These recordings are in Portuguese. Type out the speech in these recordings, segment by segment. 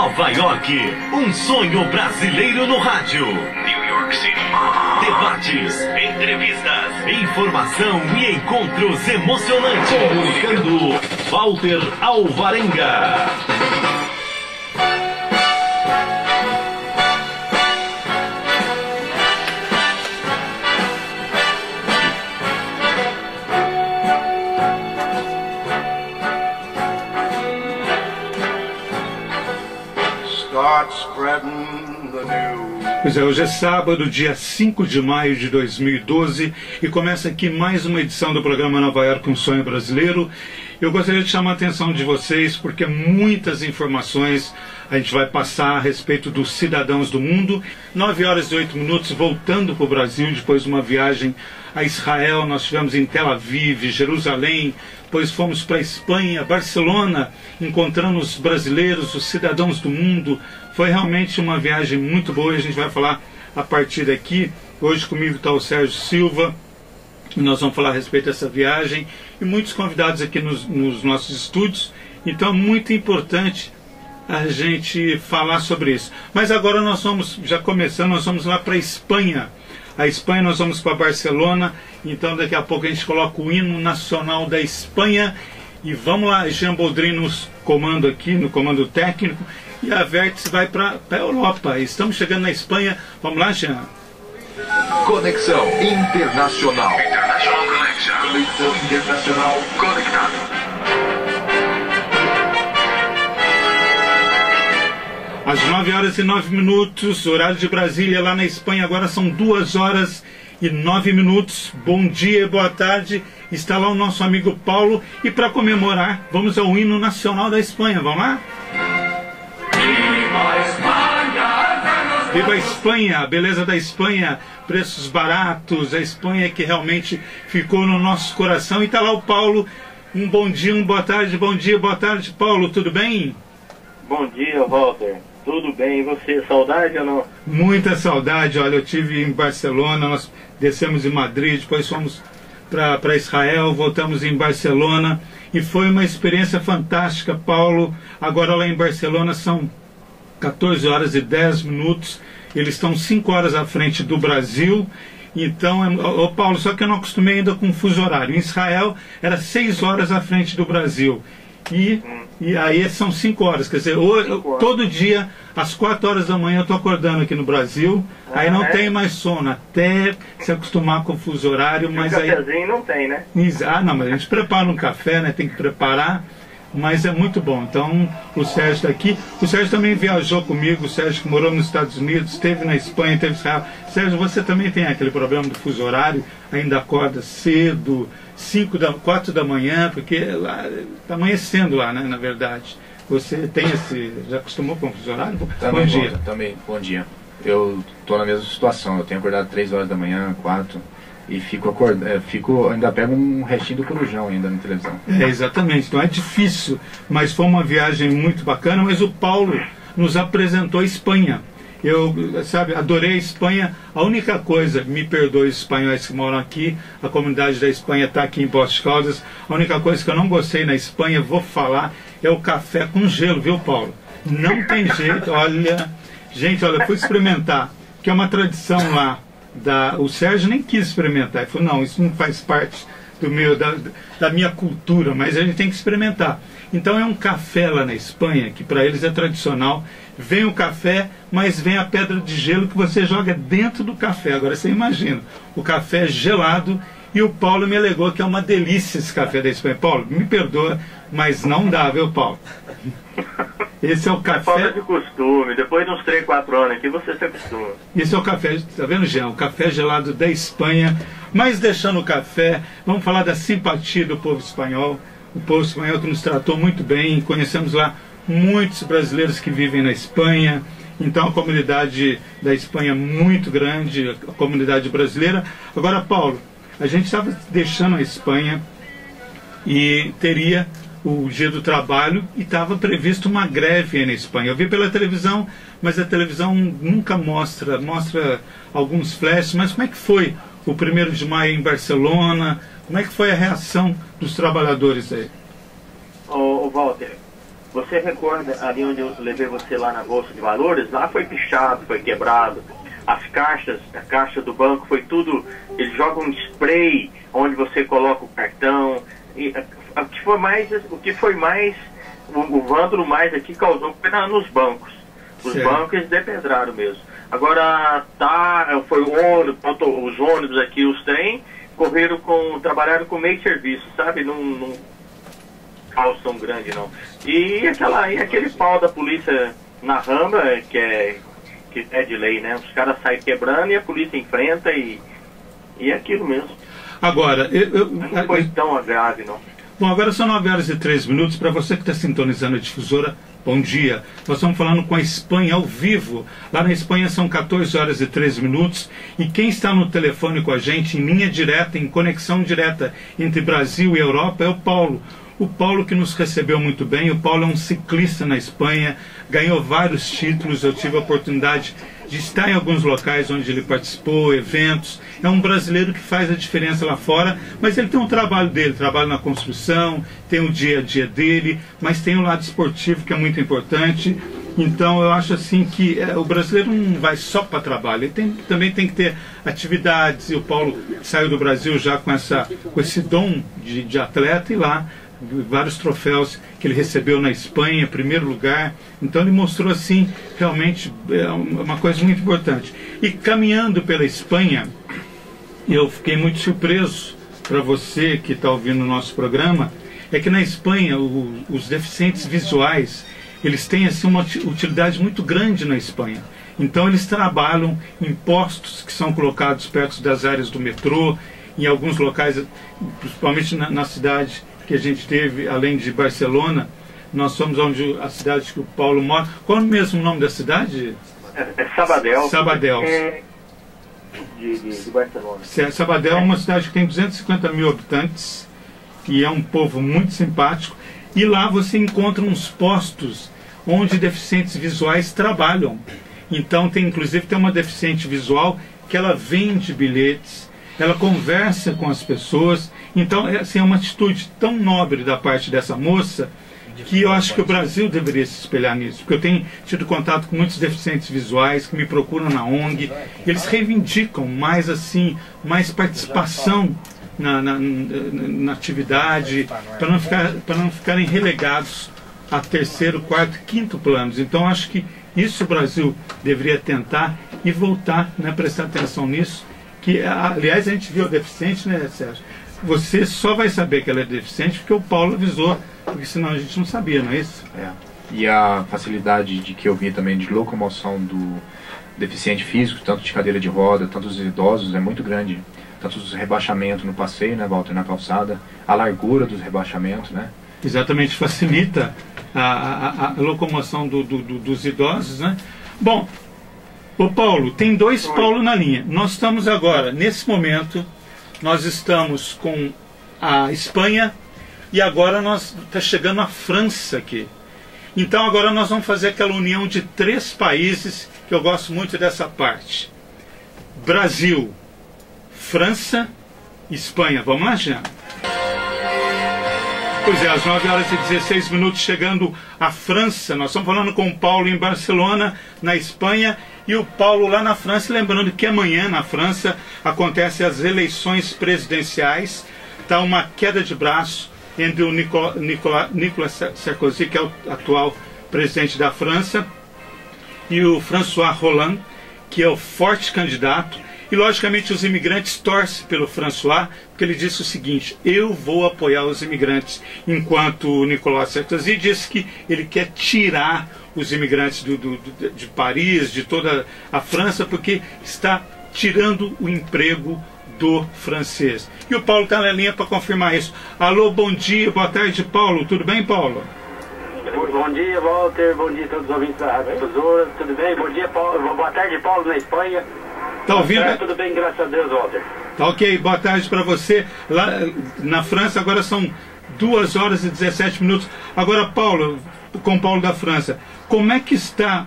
Nova York, um sonho brasileiro no rádio. New York City. Debates, entrevistas, informação e encontros emocionantes. Comunicando, Walter Alvarenga. Pois é, hoje é sábado, dia 5 de maio de 2012 e começa aqui mais uma edição do programa Nova York, um sonho brasileiro. Eu gostaria de chamar a atenção de vocês porque muitas informações a gente vai passar a respeito dos cidadãos do mundo. 9 horas e 8 minutos voltando para o Brasil depois de uma viagem a Israel. Nós estivemos em Tel Aviv, Jerusalém, depois fomos para a Espanha, Barcelona, encontrando os brasileiros, os cidadãos do mundo. Foi realmente uma viagem muito boa e a gente vai falar a partir daqui. Hoje comigo está o Sérgio Silva, e nós vamos falar a respeito dessa viagem e muitos convidados aqui nos nossos estúdios. Então é muito importante a gente falar sobre isso. Mas agora nós vamos, já começando, nós vamos lá para a Espanha. A Espanha nós vamos para Barcelona, então daqui a pouco a gente coloca o hino nacional da Espanha. E vamos lá, Jean Boldrin nos comando aqui, no comando técnico, e a Vértice vai para a Europa. Estamos chegando na Espanha. Vamos lá, Jean. Conexão Internacional. Conexão Internacional conectado. Às 9 horas e 9 minutos, horário de Brasília, lá na Espanha, agora são 2 horas e 9 minutos. Bom dia e boa tarde. Está lá o nosso amigo Paulo. E para comemorar, vamos ao hino nacional da Espanha. Vamos lá? Viva a Espanha, a beleza da Espanha, preços baratos, a Espanha que realmente ficou no nosso coração. E está lá o Paulo. Um bom dia, uma boa tarde, bom dia, boa tarde, Paulo, tudo bem? Bom dia, Walter. Tudo bem, e você? Saudade ou não? Muita saudade. Olha, eu estive em Barcelona, nós descemos em Madrid, depois fomos para Israel, voltamos em Barcelona e foi uma experiência fantástica, Paulo. Agora lá em Barcelona são 14 horas e 10 minutos, eles estão 5 horas à frente do Brasil. Então, Paulo, só que eu não acostumei ainda com o fuso horário. Em Israel era 6 horas à frente do Brasil. E aí são 5 horas, quer dizer, todo dia, às 4 horas da manhã eu estou acordando aqui no Brasil, aí não tem mais sono, até se acostumar com o fuso horário, mas aí... cafezinho não tem, né? Ah, não, mas a gente prepara um café, né, tem que preparar, mas é muito bom. Então, o Sérgio está aqui, o Sérgio também viajou comigo, o Sérgio que morou nos Estados Unidos, esteve na Espanha, esteve em Israel. Sérgio, você também tem aquele problema do fuso horário, ainda acorda cedo, 4 da manhã, porque lá está amanhecendo lá, né, na verdade. Você tem já acostumou com o fuso horário? Também, bom dia. Também, bom dia. Eu estou na mesma situação, eu tenho acordado 3 horas da manhã, 4, e ainda pego um restinho do corujão ainda na televisão. Exatamente, então é difícil, mas foi uma viagem muito bacana, mas o Paulo nos apresentou a Espanha. Eu, adorei a Espanha. A única coisa, me perdoe os espanhóis que moram aqui, a comunidade da Espanha está aqui em Poços de Caldas, a única coisa que eu não gostei na Espanha, vou falar, é o café com gelo, viu, Paulo? Não tem jeito, olha, gente, olha, eu fui experimentar, que é uma tradição lá, o Sérgio nem quis experimentar, ele falou, não, isso não faz parte da minha cultura, mas a gente tem que experimentar. Então é um café lá na Espanha, que para eles é tradicional. Vem o café, mas vem a pedra de gelo que você joga dentro do café. Agora você imagina, o café é gelado e o Paulo me alegou que é uma delícia esse café da Espanha. Paulo, me perdoa, mas não dá, viu, Paulo? Esse é o café... É falta de costume, depois de uns 3, 4 anos aqui você se acostuma. Esse é o café, tá vendo, Jean? O café gelado da Espanha. Mas deixando o café, vamos falar da simpatia do povo espanhol. O povo espanhol que nos tratou muito bem, conhecemos lá muitos brasileiros que vivem na Espanha, então a comunidade da Espanha é muito grande, a comunidade brasileira. Agora, Paulo, a gente estava deixando a Espanha e teria o Dia do Trabalho e estava previsto uma greve aí na Espanha. Eu vi pela televisão, mas a televisão nunca mostra alguns flashes. Mas como é que foi o 1º de maio em Barcelona? Como é que foi a reação dos trabalhadores aí? Ô Walter, você recorda ali onde eu levei você lá na Bolsa de Valores? Lá foi pichado, foi quebrado. As caixas, a caixa do banco foi tudo, eles jogam um spray onde você coloca o cartão. E o que foi mais, o vândalo mais aqui causou foi nos bancos. Os bancos eles depedraram mesmo. Agora foi os ônibus aqui, os trem, trabalharam com meio serviço, sabe? Não caos tão grande não. E aquele pau da polícia na ramba, que é de lei, né? Os caras saem quebrando e a polícia enfrenta e é aquilo mesmo. Agora, não foi tão grave, não. Bom, agora são 9h03. Para você que está sintonizando a difusora, bom dia. Nós estamos falando com a Espanha ao vivo. Lá na Espanha são 14h03. E quem está no telefone com a gente, em linha direta, em conexão direta entre Brasil e Europa, é o Paulo. O Paulo que nos recebeu muito bem. O Paulo é um ciclista na Espanha, ganhou vários títulos. Eu tive a oportunidade de estar em alguns locais onde ele participou, eventos. É um brasileiro que faz a diferença lá fora, mas ele tem um trabalho dele, trabalha na construção, tem o dia a dia dele, mas tem o lado esportivo que é muito importante. Então eu acho assim que o brasileiro não vai só para trabalho, ele também tem que ter atividades, e o Paulo saiu do Brasil já com esse dom de atleta, e lá vários troféus que ele recebeu na Espanha, primeiro lugar. Então ele mostrou assim, realmente uma coisa muito importante. E caminhando pela Espanha, eu fiquei muito surpreso, para você que está ouvindo o nosso programa, é que na Espanha os deficientes visuais, eles têm assim uma utilidade muito grande na Espanha. Então eles trabalham em postos que são colocados perto das áreas do metrô, em alguns locais, principalmente na cidade que a gente teve, além de Barcelona. Nós fomos onde a cidade que o Paulo mora. Qual é o mesmo nome da cidade? É Sabadell. Sabadell. De Barcelona. Sabadell é uma cidade que tem 250 mil habitantes e é um povo muito simpático. E lá você encontra uns postos onde deficientes visuais trabalham. Então inclusive tem uma deficiente visual que ela vende bilhetes, ela conversa com as pessoas. Então assim, é uma atitude tão nobre da parte dessa moça, que eu acho que o Brasil deveria se espelhar nisso, porque eu tenho tido contato com muitos deficientes visuais que me procuram na ONG. Eles reivindicam mais participação na atividade, para não ficarem relegados a terceiro, quarto, quinto planos. Então acho que isso o Brasil deveria tentar e voltar, né, prestar atenção nisso, que aliás a gente viu a deficiente, né, Sérgio? Você só vai saber que ela é deficiente porque o Paulo avisou, porque senão a gente não sabia, não é isso? E a facilidade de que eu vi também de locomoção do deficiente físico, tanto de cadeira de roda, tanto os idosos, é muito grande. Tanto os rebaixamentos no passeio, né, Walter, na calçada, a largura dos rebaixamentos, né? Exatamente, facilita a locomoção dos idosos, né? Bom, o Paulo, tem dois Paulo na linha. Nós estamos agora, nesse momento, nós estamos com a Espanha e agora está chegando a França aqui. Então agora nós vamos fazer aquela união de 3 países, que eu gosto muito dessa parte. Brasil, França e Espanha. Vamos lá, Jean? Pois é, às 9h16, chegando a França. Nós estamos falando com o Paulo em Barcelona, na Espanha, e o Paulo lá na França. Lembrando que amanhã na França acontecem as eleições presidenciais. Está uma queda de braço entre o Nicolas Sarkozy, que é o atual presidente da França, e o François Hollande, que é o forte candidato. E logicamente os imigrantes torcem pelo François, porque ele disse o seguinte: eu vou apoiar os imigrantes, enquanto o Nicolas Sarkozy disse que ele quer tirar os imigrantes de Paris, de toda a França, porque está tirando o emprego do francês. E o Paulo está na linha para confirmar isso. Alô, bom dia, boa tarde, Paulo. Tudo bem, Paulo? Bom dia, Walter. Bom dia a todos os ouvintes da Rádio Difusora. Tudo bem? Bom dia, Paulo. Boa tarde, Paulo, na Espanha. Tá ouvindo? Tudo bem, graças a Deus, Walter. Tá ok, boa tarde para você. Lá na França agora são 2h17. Agora, Paulo, com o Paulo da França, como é que está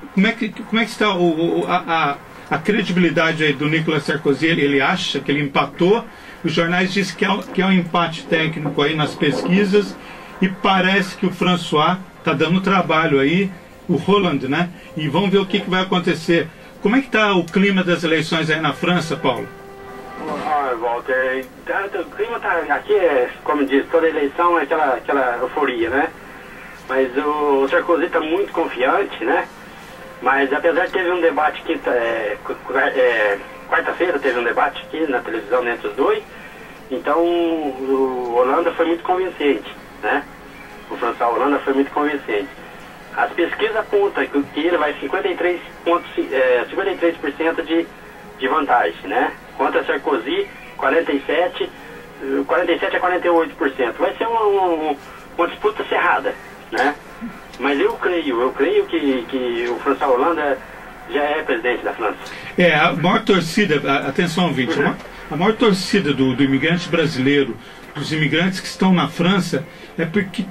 a credibilidade aí do Nicolas Sarkozy? Ele acha que ele empatou? Os jornais dizem que é um empate técnico aí nas pesquisas, e parece que o François está dando trabalho aí, o Hollande, né? E vamos ver o que vai acontecer. Como é que está o clima das eleições aí na França, Paulo? Walter, o clima tá aqui, como diz, toda eleição é aquela euforia, né? Mas o Sarkozy está muito confiante, né? Mas apesar de teve um debate aqui, quarta-feira teve um debate aqui na televisão entre os dois, então o Hollande foi muito convincente, né? O François Hollande foi muito convincente. As pesquisas apontam que ele vai 53% de vantagem, né? Contra Sarkozy, 47 a 48%. Vai ser uma disputa cerrada, né? Mas eu creio que o François Hollande já é presidente da França. A maior torcida, atenção ouvinte, a maior torcida do imigrante brasileiro, dos imigrantes que estão na França, é porque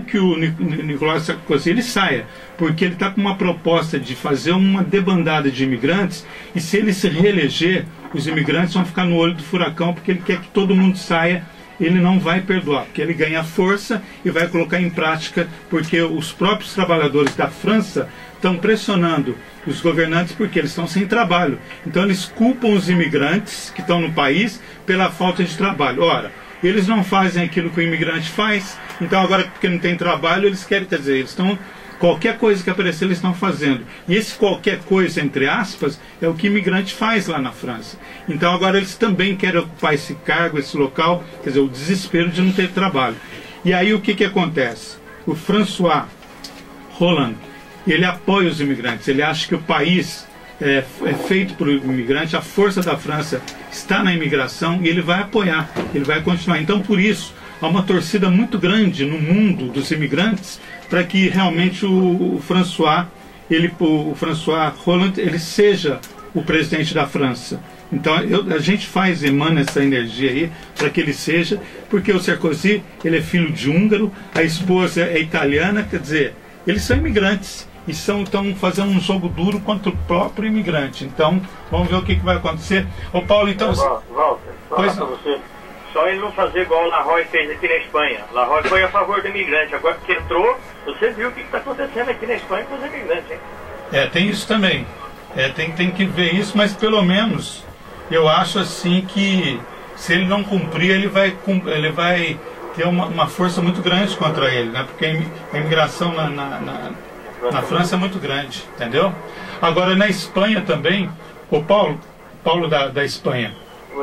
que o Nicolas Sarkozy ele saia, porque ele está com uma proposta de fazer uma debandada de imigrantes, e se ele se reeleger, os imigrantes vão ficar no olho do furacão, porque ele quer que todo mundo saia. Ele não vai perdoar, porque ele ganha força e vai colocar em prática, porque os próprios trabalhadores da França estão pressionando os governantes porque eles estão sem trabalho. Então eles culpam os imigrantes que estão no país pela falta de trabalho. Ora, eles não fazem aquilo que o imigrante faz, então agora porque não tem trabalho, eles querem, quer dizer, eles estão... Qualquer coisa que aparecer, eles estão fazendo. E esse qualquer coisa, entre aspas, é o que imigrante faz lá na França. Então agora eles também querem ocupar esse cargo, esse local, quer dizer, o desespero de não ter trabalho. E aí o que acontece? O François Hollande, ele apoia os imigrantes, ele acha que o país é feito por imigrante, a força da França está na imigração e ele vai apoiar, ele vai continuar. Então por isso, há uma torcida muito grande no mundo dos imigrantes para que realmente o François Hollande ele seja o presidente da França. Então a gente emana essa energia aí para que ele seja, porque o Sarkozy ele é filho de húngaro, a esposa é italiana, quer dizer, eles são imigrantes e estão fazendo um jogo duro contra o próprio imigrante. Então vamos ver o que vai acontecer. Ô Paulo, então... Walter, falar para você. Só ele não fazer igual o Rajoy fez aqui na Espanha. O Rajoy foi a favor do imigrante. Agora que entrou, você viu o que está acontecendo aqui na Espanha com os imigrantes, hein? Tem isso também. Tem que ver isso, mas pelo menos eu acho assim que se ele não cumprir, ele vai ter uma força muito grande contra ele, né? Porque a imigração na França é muito grande, entendeu? Agora na Espanha também, o Paulo da Espanha,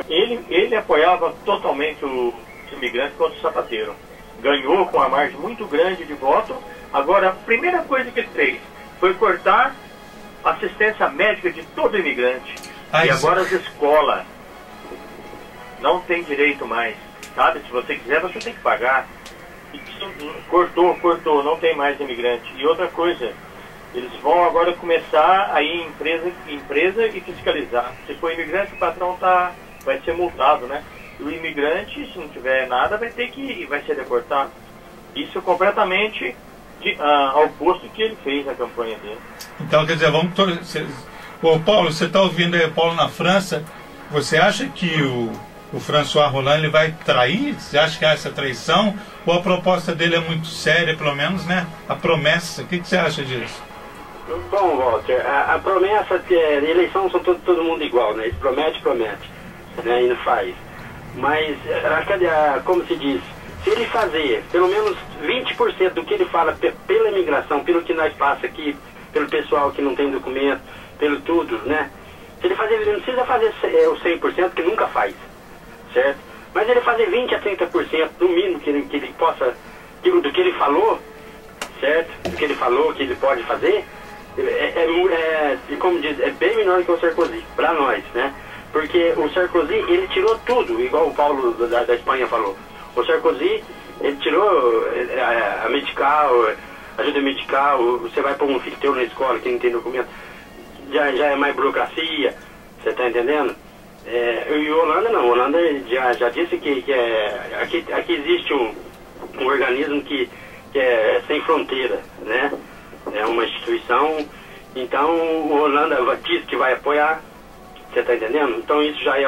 ele apoiava totalmente os imigrantes contra o Zapatero. Ganhou com uma margem muito grande de voto. Agora, a primeira coisa que ele fez foi cortar a assistência médica de todo imigrante. E agora as escolas não tem direito mais, sabe? Se você quiser, você tem que pagar. Cortou, não tem mais imigrante. E outra coisa, eles vão agora começar a ir em empresa e fiscalizar. Se for imigrante, o patrão vai ser multado, né? E o imigrante, se não tiver nada, vai ser deportado. Isso é completamente ao oposto que ele fez na campanha dele. Então, quer dizer, vamos torcer. Ô Paulo, você está ouvindo aí, Paulo, na França, você acha que o François Hollande ele vai trair? Você acha que é essa traição? Ou a proposta dele é muito séria, pelo menos, né? A promessa, o que você acha disso? Bom, Walter, a promessa de eleição são todo mundo igual, né? Ele promete, né? E não faz. Mas, como se diz, se ele fazer pelo menos 20% do que ele fala pela imigração, pelo que nós passa aqui, pelo pessoal que não tem documento, pelo tudo, né? Se ele fazer, ele não precisa fazer o 100%, que nunca faz, certo? Mas ele fazer 20% a 30%, no mínimo, que ele possa, do que ele falou, certo? Do que ele falou, que ele pode fazer, como diz, é bem menor do que o Sarkozy, para nós, né? Porque o Sarkozy, ele tirou tudo, igual o Paulo da Espanha falou. O Sarkozy, ele tirou a medical, ajuda medical, você vai pôr um filho teu na escola que não tem documento, já é mais burocracia, você tá entendendo? E o Holanda não, o Holanda já disse que aqui existe um organismo que é sem fronteira, né? É uma instituição, então o Holanda diz que vai apoiar, você tá entendendo? Então isso já é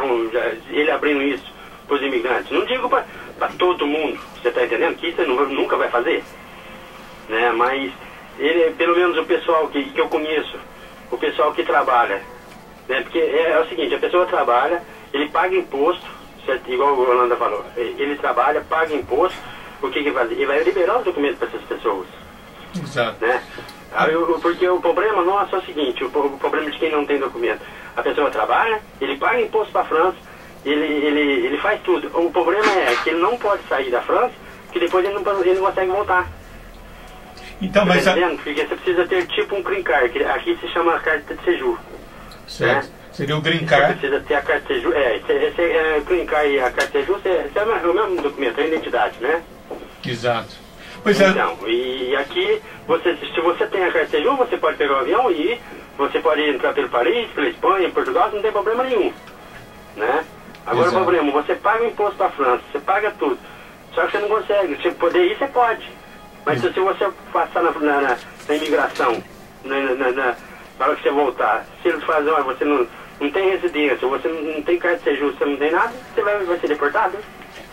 ele abrindo isso para os imigrantes. Não digo para todo mundo, Você está entendendo? Que isso ele nunca vai fazer. Né? Mas, ele, pelo menos o pessoal que eu conheço, o pessoal que trabalha, né? Porque é o seguinte, a pessoa trabalha, ele paga imposto, certo? Igual o Holanda falou, ele trabalha, paga imposto, o que ele vai fazer? Ele vai liberar os documentos para essas pessoas. Exato. Né? Porque o problema nosso é o seguinte, o problema de quem não tem documento. A pessoa trabalha, ele paga imposto para a França, ele faz tudo. O problema é que ele não pode sair da França, porque depois ele não consegue voltar. Então, mas... Porque você precisa ter tipo um green card, que aqui se chama carta de séjour. Certo. Né? Seria o green Você card. precisa ter a carta de séjour. Green card e a carta de séjour, é o mesmo documento, é a identidade, né? Exato. Pois é. Então, e aqui, se você tem a carta de séjour, você pode pegar o avião e ir, você pode entrar pelo Paris, pela Espanha, Portugal, não tem problema nenhum. Né? Agora o problema, você paga o imposto para a França, você paga tudo. Só que você não consegue. Se poder ir, você pode. Mas se você passar na imigração, na hora que você voltar, se eles fazem, olha, você não tem residência, você não tem carta de séjour, você não tem nada, você vai ser deportado.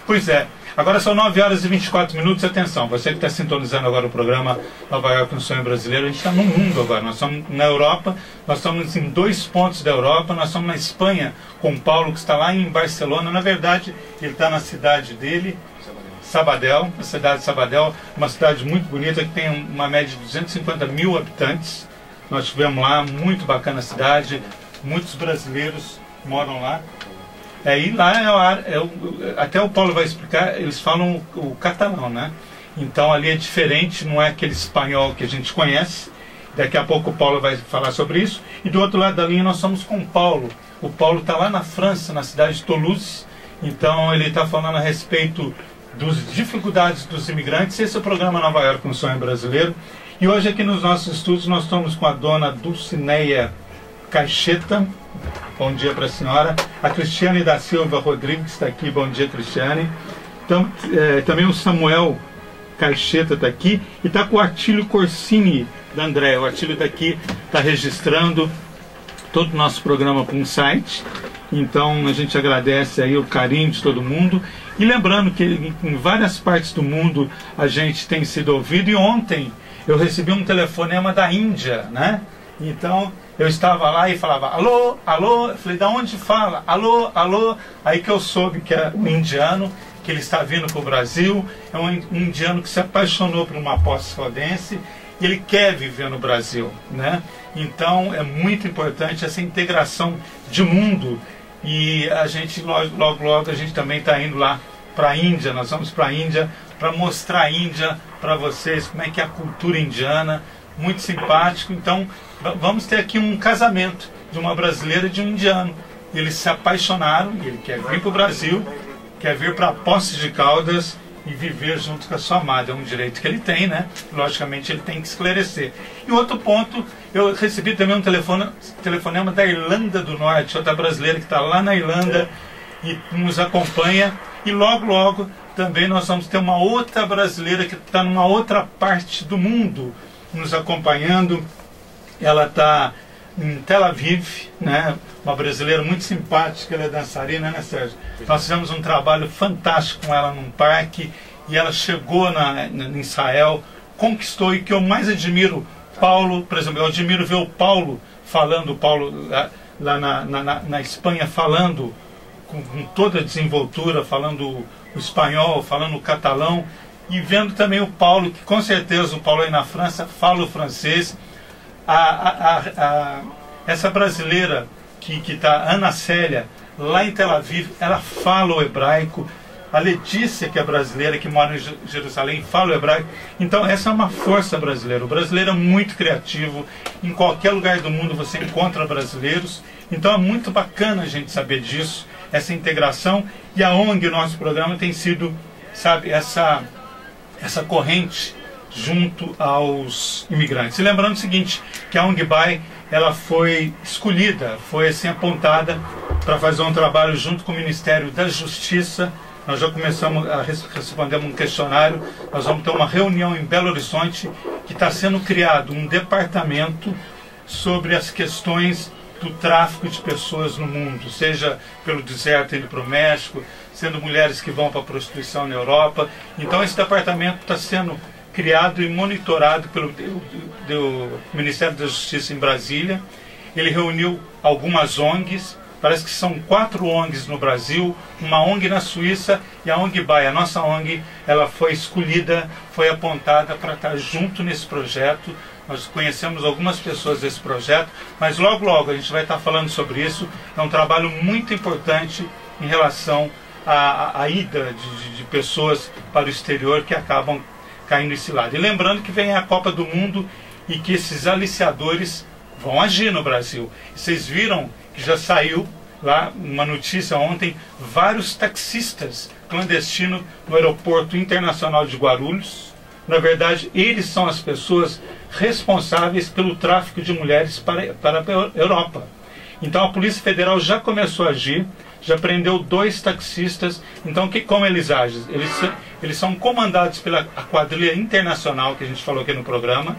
Pois é. Agora são 9 horas e 24 minutos. Atenção, você que está sintonizando agora o programa Nova York, um sonho brasileiro, a gente está no mundo agora. Nós estamos na Europa, nós estamos em 2 pontos da Europa, nós estamos na Espanha com o Paulo, que está lá em Barcelona. Na verdade, ele está na cidade dele, Sabadell, a cidade de Sabadell, uma cidade muito bonita que tem uma média de 250 mil habitantes. Nós estivemos lá, muito bacana a cidade, muitos brasileiros moram lá. E lá até o Paulo vai explicar, eles falam o catalão, né? Então ali é diferente, não é aquele espanhol que a gente conhece. Daqui a pouco o Paulo vai falar sobre isso. E do outro lado da linha nós somos com o Paulo. O Paulo está lá na França, na cidade de Toulouse. Então ele está falando a respeito das dificuldades dos imigrantes. Esse é o programa Nova York, um sonho brasileiro. E hoje aqui nos nossos estúdios nós estamos com a dona Dulcineia Caixeta. Bom dia para a senhora. A Cristiane da Silva Rodrigues está aqui. Bom dia, Cristiane. Então, também o Samuel Caixeta está aqui. E está com o Atílio Corsini da André. O Atílio está aqui, está registrando todo o nosso programa para um site. Então a gente agradece aí o carinho de todo mundo. E lembrando que em várias partes do mundo a gente tem sido ouvido. E ontem eu recebi um telefonema da Índia, né? Então eu estava lá e falava, alô, alô. Eu falei, da onde fala? Alô, alô. Aí que eu soube que é um indiano, que ele está vindo para o Brasil. É um indiano que se apaixonou por uma pós-rodense e ele quer viver no Brasil, né? Então é muito importante essa integração de mundo. E a gente, logo a gente também está indo lá para a Índia. Nós vamos para a Índia para mostrar a Índia para vocês, como é que é a cultura indiana. Muito simpático. Então vamos ter aqui um casamento de uma brasileira e de um indiano. Eles se apaixonaram e ele quer vir para o Brasil, quer vir para Poços de Caldas e viver junto com a sua amada. É um direito que ele tem, né? Logicamente ele tem que esclarecer. E outro ponto, eu recebi também um telefonema da Irlanda do Norte, outra brasileira que está lá na Irlanda e nos acompanha. E logo também nós vamos ter uma outra brasileira que está numa outra parte do mundo nos acompanhando. Ela está em Tel Aviv, né? Uma brasileira muito simpática, ela é dançarina, né, Sérgio? Nós fizemos um trabalho fantástico com ela num parque e ela chegou em Israel, conquistou. E que eu mais admiro, Paulo, por exemplo, eu admiro ver o Paulo falando, lá na Espanha, falando com toda a desenvoltura, falando o espanhol, falando o catalão, e vendo também o Paulo, que com certeza o Paulo aí na França fala o francês. Essa brasileira que está, Ana Célia, lá em Tel Aviv, ela fala o hebraico. A Letícia, que é brasileira, que mora em Jerusalém, fala o hebraico. Então essa é uma força brasileira. O brasileiro é muito criativo. Em qualquer lugar do mundo você encontra brasileiros. Então é muito bacana a gente saber disso, essa integração. E a ONG, o nosso programa, tem sido, sabe, essa corrente junto aos imigrantes. E lembrando o seguinte, que a ONG BAI, ela foi escolhida, foi assim apontada para fazer um trabalho junto com o Ministério da Justiça. Nós já começamos a responder um questionário. Nós vamos ter uma reunião em Belo Horizonte, que está sendo criado um departamento sobre as questões do tráfico de pessoas no mundo, seja pelo deserto indo para o México, sendo mulheres que vão para a prostituição na Europa. Então esse departamento está sendo criado e monitorado pelo Ministério da Justiça em Brasília. Ele reuniu algumas ONGs, parece que são 4 ONGs no Brasil, uma ONG na Suíça e a ONG BAE. A nossa ONG, ela foi escolhida, foi apontada para estar junto nesse projeto. Nós conhecemos algumas pessoas desse projeto, mas logo logo a gente vai estar falando sobre isso. É um trabalho muito importante em relação à ida de pessoas para o exterior que acabam caindo nesse lado. E lembrando que vem a Copa do Mundo e que esses aliciadores vão agir no Brasil. Vocês viram que já saiu lá uma notícia ontem, vários taxistas clandestinos no aeroporto internacional de Guarulhos. Na verdade, eles são as pessoas responsáveis pelo tráfico de mulheres para a Europa. Então a Polícia Federal já começou a agir, já prendeu 2 taxistas. Então como eles agem? Eles são comandados pela quadrilha internacional, que a gente falou aqui no programa,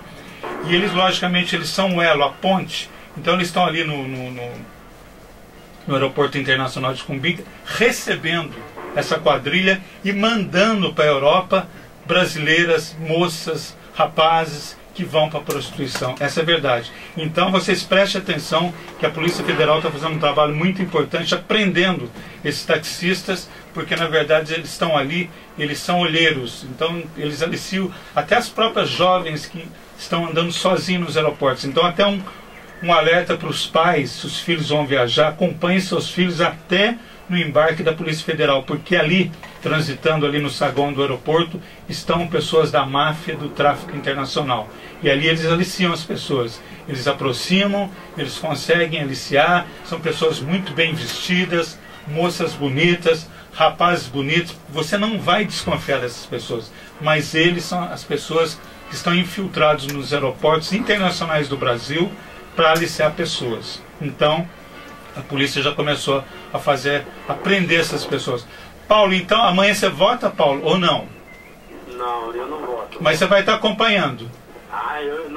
e eles, logicamente, eles são o elo, a ponte. Então eles estão ali no aeroporto internacional de Cumbica, recebendo essa quadrilha e mandando para a Europa brasileiras, moças, rapazes que vão para a prostituição. Essa é a verdade. Então vocês prestem atenção que a Polícia Federal está fazendo um trabalho muito importante, aprendendo esses taxistas, porque na verdade eles estão ali, eles são olheiros. Então eles aliciam até as próprias jovens que estão andando sozinhos nos aeroportos. Então até um alerta para os pais, se os filhos vão viajar, acompanhem seus filhos até no embarque da Polícia Federal, porque ali, transitando ali no saguão do aeroporto, estão pessoas da máfia do tráfico internacional. E ali eles aliciam as pessoas. Eles aproximam, eles conseguem aliciar, são pessoas muito bem vestidas, moças bonitas, rapazes bonitos. Você não vai desconfiar dessas pessoas, mas eles são as pessoas que estão infiltrados nos aeroportos internacionais do Brasil para aliciar pessoas. Então, a polícia já começou a prender essas pessoas. Paulo, então, amanhã você vota, Paulo, ou não? Não, eu não voto. Mas você vai estar acompanhando? Eu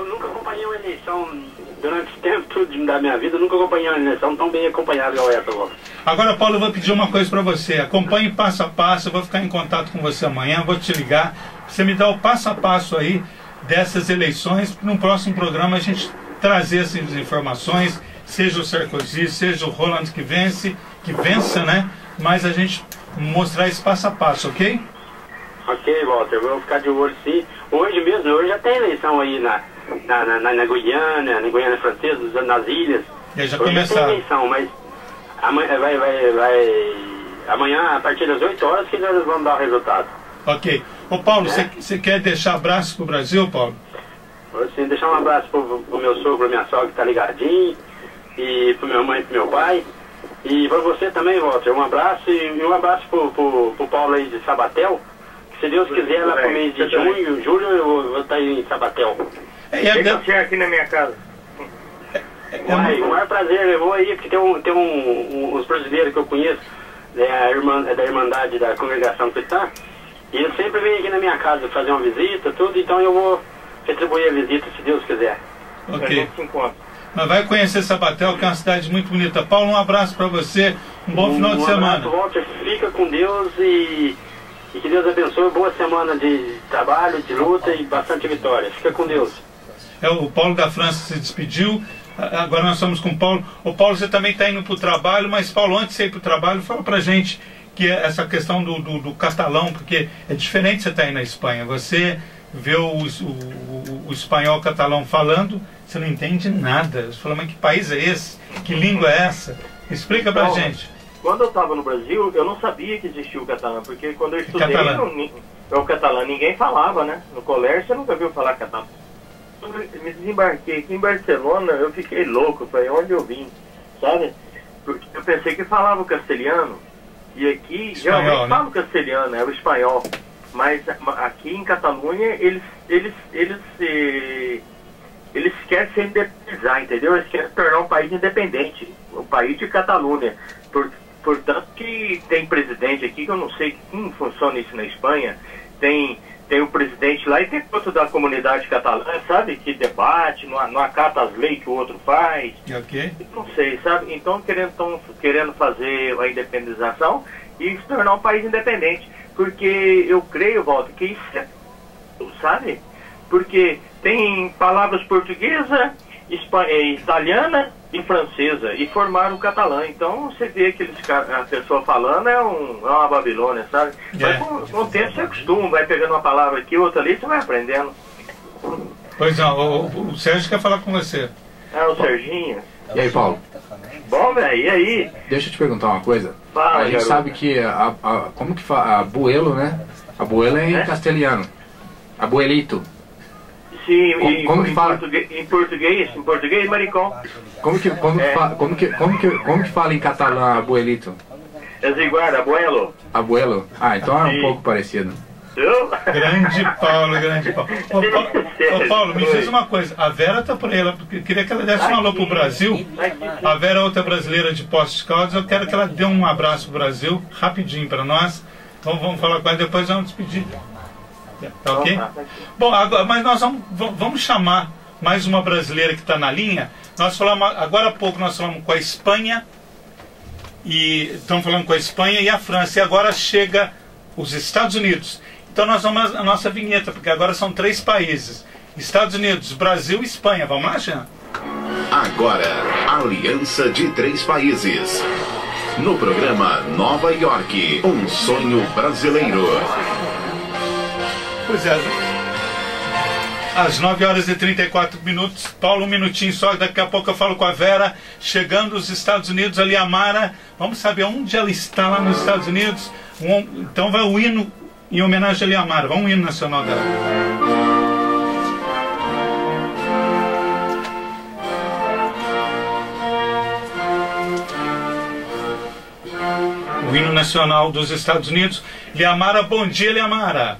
nunca acompanhei uma eleição durante o tempo todo da minha vida, eu nunca acompanhei uma eleição tão bem acompanhada igual essa. Agora, Paulo, eu vou pedir uma coisa para você. Acompanhe passo a passo, eu vou ficar em contato com você amanhã, vou te ligar. Você me dá o passo a passo aí dessas eleições, para no próximo programa a gente trazer essas informações, seja o Sarkozy, seja o Roland que vença, né? Mas a gente mostrar esse passo a passo, ok? Ok, Walter, eu vou ficar de olho sim. Hoje já tem eleição aí na Guiana Francesa, nas ilhas. Já começaram. Tem eleição, mas amanhã, a partir das 8 horas, que nós vamos dar o resultado. Ok. Ô Paulo, você quer deixar abraço pro Brasil, Paulo? Vou deixar um abraço pro meu sogro, pra minha sogra que tá ligadinho, e pro minha mãe e pro meu pai. E pra você também, Walter, um abraço e um abraço pro Paulo aí de Sabatel. Que se Deus quiser, lá pro mês de julho, eu vou estar em Sabatel. Tem aqui na minha casa. O maior prazer, eu vou aí, porque tem uns brasileiros que eu conheço, da Irmandade da Congregação Cristã, e eles sempre vêm aqui na minha casa fazer uma visita, tudo, então eu vou retribuir a visita, se Deus quiser. Ok. Mas vai conhecer Sabatel, que é uma cidade muito bonita. Paulo, um abraço para você, um bom final de semana. Um abraço, Walter, fica com Deus e que Deus abençoe, boa semana de trabalho, de luta e bastante vitória. Fica com Deus. O Paulo da França se despediu, agora nós estamos com o Paulo. O Paulo, você também está indo para o trabalho, mas Paulo, antes de ir para o trabalho, fala para a gente que é essa questão do catalão, porque é diferente você estar aí na Espanha. Você vê o espanhol catalão falando, você não entende nada. Você fala, mas que país é esse? Que língua é essa? Explica pra gente. Quando eu estava no Brasil, eu não sabia que existia o catalão, porque quando eu estudei, o catalão ninguém falava, né? No colégio você nunca viu falar catalão. Quando eu me desembarquei aqui em Barcelona, eu fiquei louco, falei, onde eu vim, sabe? Porque eu pensei que falava o castelhano, e aqui espanhol, realmente fala o castelhano, é o espanhol. Mas aqui em Catalunha, eles querem se independizar, entendeu? Eles querem tornar um país independente, o país de Catalunha. Portanto que tem presidente aqui, que eu não sei como funciona isso na Espanha, tem o presidente lá e tem outro da comunidade catalã, sabe? Que debate, não acata as leis que o outro faz. Okay. Não sei, sabe? Então querendo fazer a independização e se tornar um país independente. Porque eu creio, Walter, que isso é, sabe? Porque tem palavras portuguesa, italiana e francesa, e formaram o catalã. Então você vê a pessoa falando é uma Babilônia, sabe? Mas com o tempo você acostuma, vai pegando uma palavra aqui, outra ali, você vai aprendendo. Pois não, o Sérgio quer falar com você. Ah, o Serginho. E aí, Paulo? Bom, velho, e aí? Deixa eu te perguntar uma coisa. Fala, a gente garoto. sabe que como que fala? Abuelo, né? Abuelo é em castelhano. Abuelito. Sim, Como que fala? Em português, maricão. Como que fala em catalão abuelito? É igual, abuelo. Abuelo? Ah, então é um Sim. pouco parecido. Grande Paulo, grande Paulo. Ô, Paulo, me diz uma coisa. A Vera tá por aí. Eu queria que ela desse um alô pro Brasil. A Vera é outra brasileira de Poços de Caldas. Eu quero que ela dê um abraço pro Brasil, rapidinho para nós. Então vamos falar com ela, depois vamos despedir. Tá ok? Bom, agora, mas nós vamos chamar mais uma brasileira que está na linha. Nós falamos, agora há pouco nós falamos com a Espanha, e estamos falando com a Espanha e a França, e agora chega os Estados Unidos. Então nós vamos a nossa vinheta, porque agora são 3 países: Estados Unidos, Brasil e Espanha. Vamos lá, Jean? Agora, Aliança de 3 países. No programa Nova York, um sonho brasileiro. Pois é. Às 9h34. Paulo, um minutinho só, daqui a pouco eu falo com a Vera. Chegando os Estados Unidos, ali a Mara. Vamos saber onde ela está lá nos Estados Unidos. Então vai o hino em homenagem a Liamara. Vamos o hino nacional dela. O hino nacional dos Estados Unidos. Liamara, bom dia, Liamara.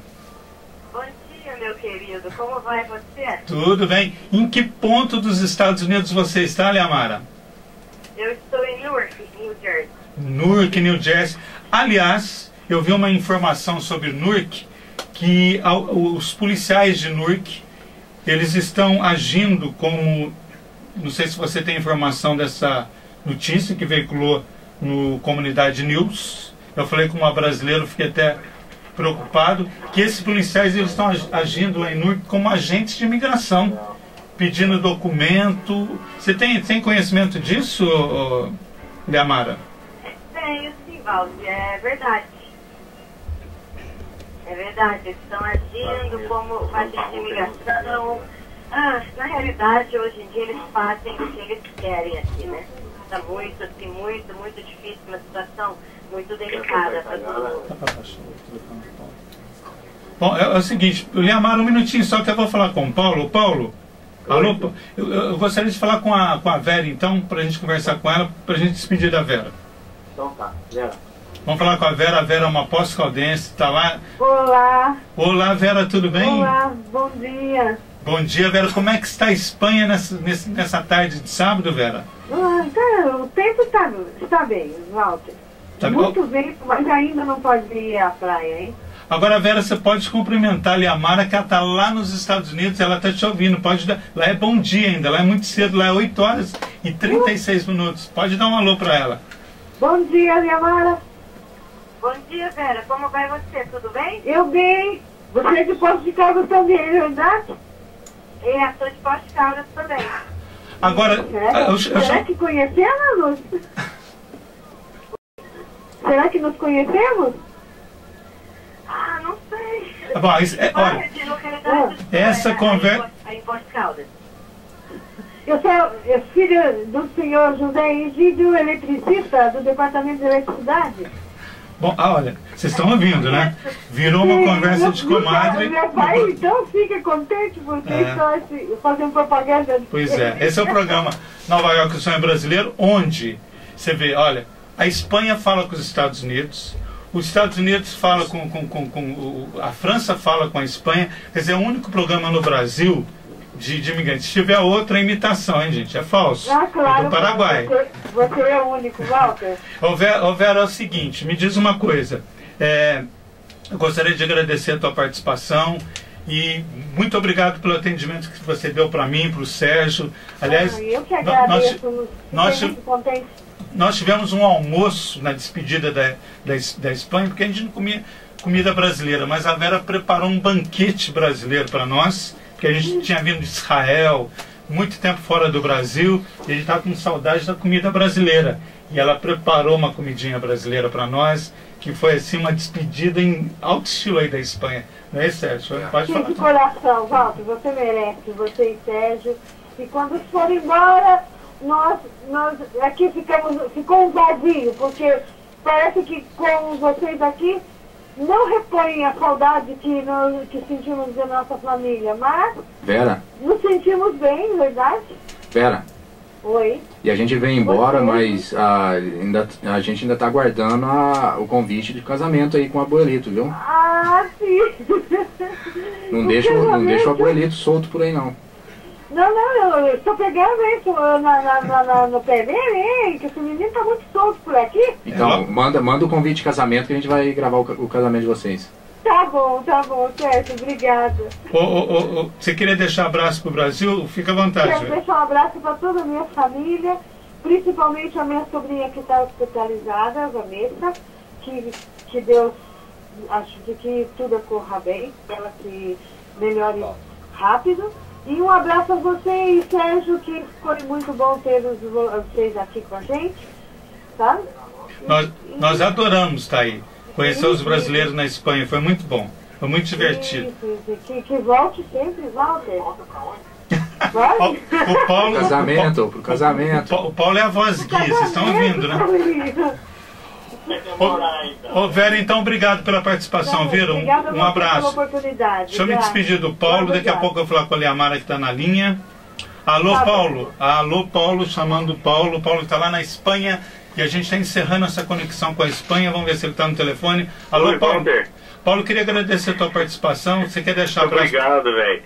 Bom dia, meu querido. Como vai você? Tudo bem. Em que ponto dos Estados Unidos você está, Liamara? Eu estou em Newark, New Jersey. Newark, New Jersey. Aliás, eu vi uma informação sobre Newark, que os policiais de Newark, eles estão agindo como... Não sei se você tem informação dessa notícia que veiculou no Comunidade News. Eu falei com uma brasileira, fiquei até preocupado, que esses policiais eles estão agindo lá em Newark como agentes de imigração, pedindo documento. Você tem conhecimento disso, Liamara? Tenho sim, Valdir, é verdade. É verdade, eles estão agindo como agentes de imigração. Na realidade, hoje em dia eles fazem o que eles querem aqui, né? Está muito, assim, muito difícil, uma situação muito delicada para todo mundo. Bom, é o seguinte, Liamara, um minutinho só que eu vou falar com o Paulo. Paulo, alô, eu gostaria de falar com a Vera, então, para a gente conversar com ela, para a gente despedir da Vera. Então tá, Vera. Vamos falar com a Vera é uma pós-caldense, está lá. Olá. Olá, Vera, tudo bem? Olá, bom dia. Bom dia, Vera. Como é que está a Espanha nessa tarde de sábado, Vera? O tempo está bem, Walter. Tá muito vento, mas ainda não pode ir à praia, hein? Agora, Vera, você pode cumprimentar a Liamara, que ela está lá nos Estados Unidos, ela está te ouvindo. Pode dar, lá é bom dia ainda, lá é muito cedo, lá é 8h36. Pode dar um alô para ela. Bom dia, Liamara. Bom dia, Vera. Como vai você? Tudo bem? Eu bem. Você é de Poços de Caldas também, é verdade? É, sou de Poços de Caldas também. Agora, será que conhecemos? Será que nos conhecemos? Não sei. Bom, olha, essa conversa... Em Poços de Caldas. Eu sou filha do senhor José Egídio, eletricista do Departamento de Eletricidade. Bom, olha, vocês estão ouvindo, né? Virou uma conversa de comadre. Meu pai, então, fica contente porque está fazendo propaganda. Pois é, esse é o programa Nova York, o sonho brasileiro, onde você vê, olha, a Espanha fala com os Estados Unidos, os Estados Unidos fala a França fala com a Espanha. Quer dizer, é o único programa no Brasil de imigrantes. Se tiver outra, é imitação, hein, gente? É falso. Claro, é do Paraguai. Você é o único, Walter. Vera, é o seguinte, me diz uma coisa. Eu gostaria de agradecer a tua participação e muito obrigado pelo atendimento que você deu para mim, para o Sérgio. Aliás, eu que agradeço. nós tivemos um almoço na despedida da Espanha, porque a gente não comia comida brasileira, mas a Vera preparou um banquete brasileiro para nós, porque a gente tinha vindo de Israel, muito tempo fora do Brasil, e a gente estava com saudade da comida brasileira. E ela preparou uma comidinha brasileira para nós, que foi assim uma despedida em alto estilo aí da Espanha. Não é, Sérgio? Pode falar. De coração, Walter, você merece, você e Sérgio. E quando for embora, nós aqui ficou um vazio, porque parece que com vocês aqui não repõem a saudade que sentimos da nossa família, mas Vera, nos sentimos bem, verdade? Vera. Oi. E a gente vem embora, mas a gente ainda tá aguardando o convite de casamento aí com o Abuelito, viu? Ah, sim. Não deixa o Abuelito solto por aí, não. Não, eu estou pegando isso no pé dele, hein? Que esse menino tá muito solto por aqui. Então, manda o convite de casamento que a gente vai gravar o casamento de vocês. Tá bom, certo, obrigada. Você queria deixar abraço pro Brasil? Fica à vontade. Quero deixar um abraço para toda a minha família, principalmente a minha sobrinha que está hospitalizada, a Vanessa, que Deus, acho que tudo corra bem, ela se melhore rápido. E um abraço a você e Sérgio, que foi muito bom ter vocês aqui com a gente, tá? Nós adoramos estar aí. Conhecer os brasileiros na Espanha foi muito bom, foi muito divertido. Que volte sempre, Walter. Vai? O Paulo, pro casamento. O Paulo é a voz guia, vocês estão ouvindo, né? Vera, então obrigado pela participação, Vera. Um abraço. Deixa eu me despedir do Paulo, daqui a pouco eu vou falar com a Liamara que está na linha. Alô, Paulo. Alô, Paulo, chamando o Paulo. O Paulo está lá na Espanha e a gente está encerrando essa conexão com a Espanha. Vamos ver se ele está no telefone. Alô, oi, Paulo. Paulo, queria agradecer a tua participação. Você quer deixar um abraço? Obrigado, velho.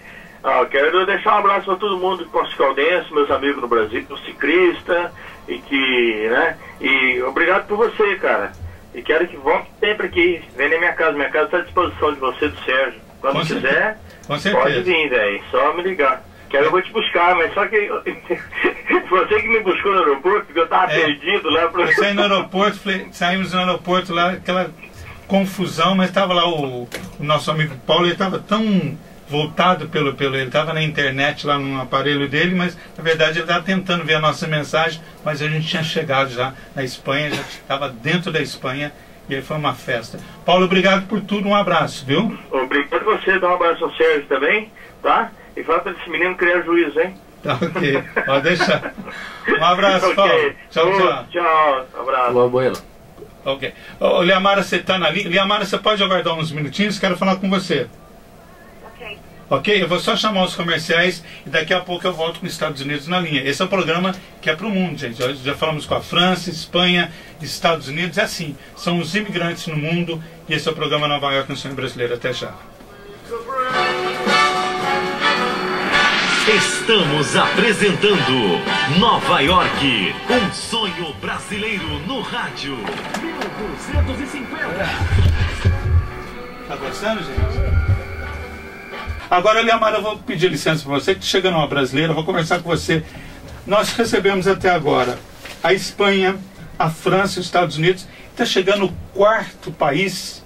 Quero deixar um abraço para todo mundo de Poços Caldense, meus amigos no Brasil, ciclista, e obrigado por você, cara. E quero que volte sempre aqui, vem na minha casa está à disposição de você, do Sérgio. Quando quiser, pode vir, velho, só me ligar. Eu vou te buscar, mas só que você que me buscou no aeroporto, porque eu tava perdido lá. Eu saí no aeroporto, saímos no aeroporto lá, aquela confusão, mas estava lá o nosso amigo Paulo, ele estava tão voltado ele estava na internet lá no aparelho dele, mas na verdade ele estava tentando ver a nossa mensagem, mas a gente tinha chegado já na Espanha, já estava dentro da Espanha e aí foi uma festa. Paulo, obrigado por tudo, um abraço, viu? Obrigado a você, dá um abraço ao Sérgio também, tá? E fala para esse menino criar juízo, hein? Tá, ok, pode deixar. Um abraço, okay. Paulo. Tchau. Tchau, abraço. Boa, abuelo. Ok. Liamara, você está na linha? Liamara, você pode aguardar uns minutinhos? Quero falar com você. Ok, eu vou só chamar os comerciais e daqui a pouco eu volto com os Estados Unidos na linha. Esse é o programa que é para o mundo, gente. Já falamos com a França, Espanha, Estados Unidos, é assim. São os imigrantes no mundo e esse é o programa Nova York, um sonho brasileiro. Até já. Estamos apresentando Nova York, um sonho brasileiro no rádio. 1250. Tá gostando, gente? Agora, Liamara, eu vou pedir licença para você, que chega numa brasileira, eu vou conversar com você. Nós recebemos até agora a Espanha, a França, os Estados Unidos. Está chegando o quarto país,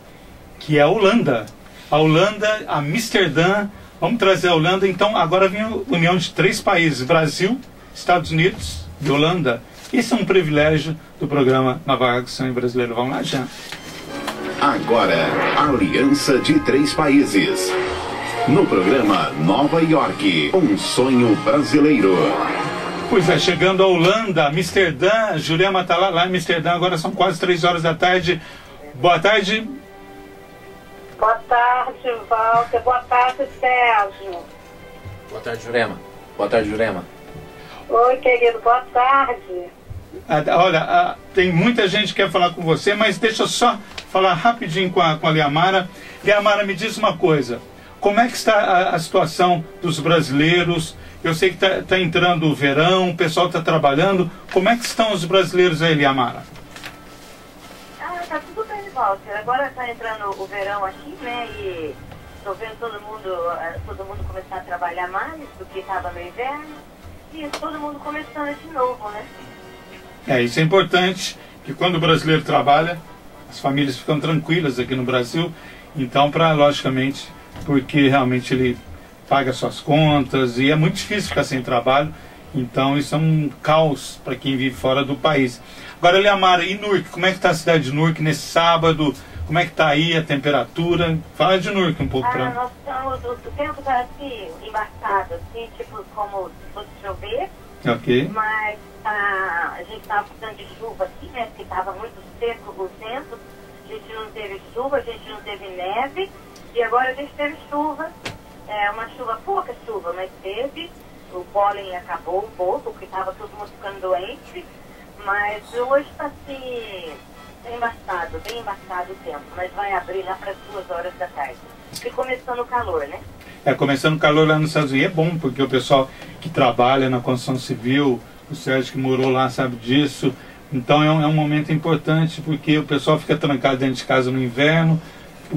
que é a Holanda. A Holanda, a Amsterdã. Vamos trazer a Holanda. Então, agora vem a união de 3 países, Brasil, Estados Unidos e Holanda. Esse é um privilégio do programa Nova York, Sonho Brasileiro. Vamos lá, já. Agora, Aliança de 3 países. No programa Nova York, um sonho brasileiro. Pois é, chegando a Holanda, Amsterdã, Jurema está lá em Amsterdã, agora são quase 3 horas da tarde. Boa tarde. Boa tarde, Walter. Boa tarde, Sérgio. Boa tarde, Jurema. Boa tarde, Jurema. Oi, querido, boa tarde. Olha, tem muita gente que quer falar com você, mas deixa eu só falar rapidinho com a Liamara. Liamara, me diz uma coisa. Como é que está a situação dos brasileiros? Eu sei que está entrando o verão, o pessoal está trabalhando. Como é que estão os brasileiros aí, Liamara? Tá tudo bem, Walter. Agora está entrando o verão aqui, né? E estou vendo todo mundo começar a trabalhar mais do que estava no inverno. E todo mundo começando de novo, né? Isso é importante, que quando o brasileiro trabalha, as famílias ficam tranquilas aqui no Brasil. Então, logicamente, porque realmente ele paga suas contas e é muito difícil ficar sem trabalho. Então, isso é um caos para quem vive fora do país. Agora, Eliamara, e Newark? Como é que está a cidade de Newark nesse sábado? Como é que está aí a temperatura? Fala de Newark um pouco para nós estamos, o tempo está assim, embaçado, assim, tipo como se fosse chover. Ok. Mas a gente estava precisando de chuva aqui, né? Porque estava muito seco o tempo. A gente não teve chuva, a gente não teve neve. E agora a gente teve chuva. Uma chuva, pouca chuva, mas teve. O pólen acabou um pouco, porque estava todo mundo ficando doente. Mas hoje está assim, bem embaçado o tempo. Mas vai abrir lá para as 2 horas da tarde. E começando o calor, né? Começando o calor lá nos Estados Unidos. É bom, porque o pessoal que trabalha na construção civil, o Sérgio que morou lá sabe disso. Então é um momento importante, porque o pessoal fica trancado dentro de casa no inverno,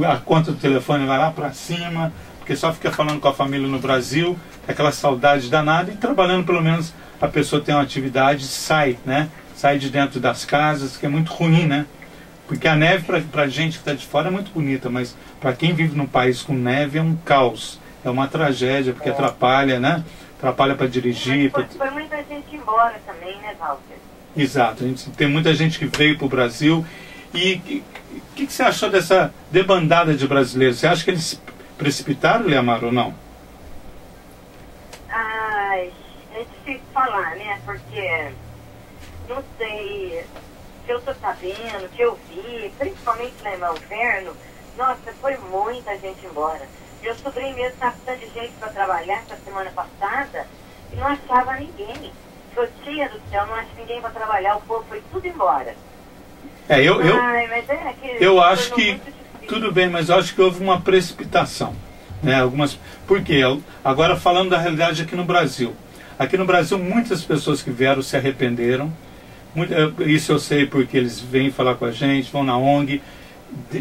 a conta do telefone vai lá para cima, porque só fica falando com a família no Brasil, aquela saudade danada, e trabalhando pelo menos a pessoa tem uma atividade, sai, né? Sai de dentro das casas, que é muito ruim, né? Porque a neve para a gente que está de fora é muito bonita, mas para quem vive num país com neve é um caos, é uma tragédia, porque atrapalha, né? Atrapalha para dirigir. Foi muita gente embora também, né, Walter? Exato, a gente tem muita gente que veio para o Brasil. E o que você achou dessa debandada de brasileiros? Você acha que eles precipitaram, Eliamara, ou não? Ai, é difícil falar, né? Porque, não sei, que eu tô sabendo, que eu vi, principalmente lá em Malverno, nossa, foi muita gente embora. Meu sobrinho mesmo estava precisando de gente para trabalhar essa semana passada e não achava ninguém. Eu, tia do céu, não acho ninguém para trabalhar, o povo foi tudo embora. Eu acho que tudo bem, mas eu acho que houve uma precipitação, né? Por quê? Agora falando da realidade aqui no Brasil. Aqui no Brasil muitas pessoas que vieram se arrependeram. Isso eu sei porque eles vêm falar com a gente, vão na ONG,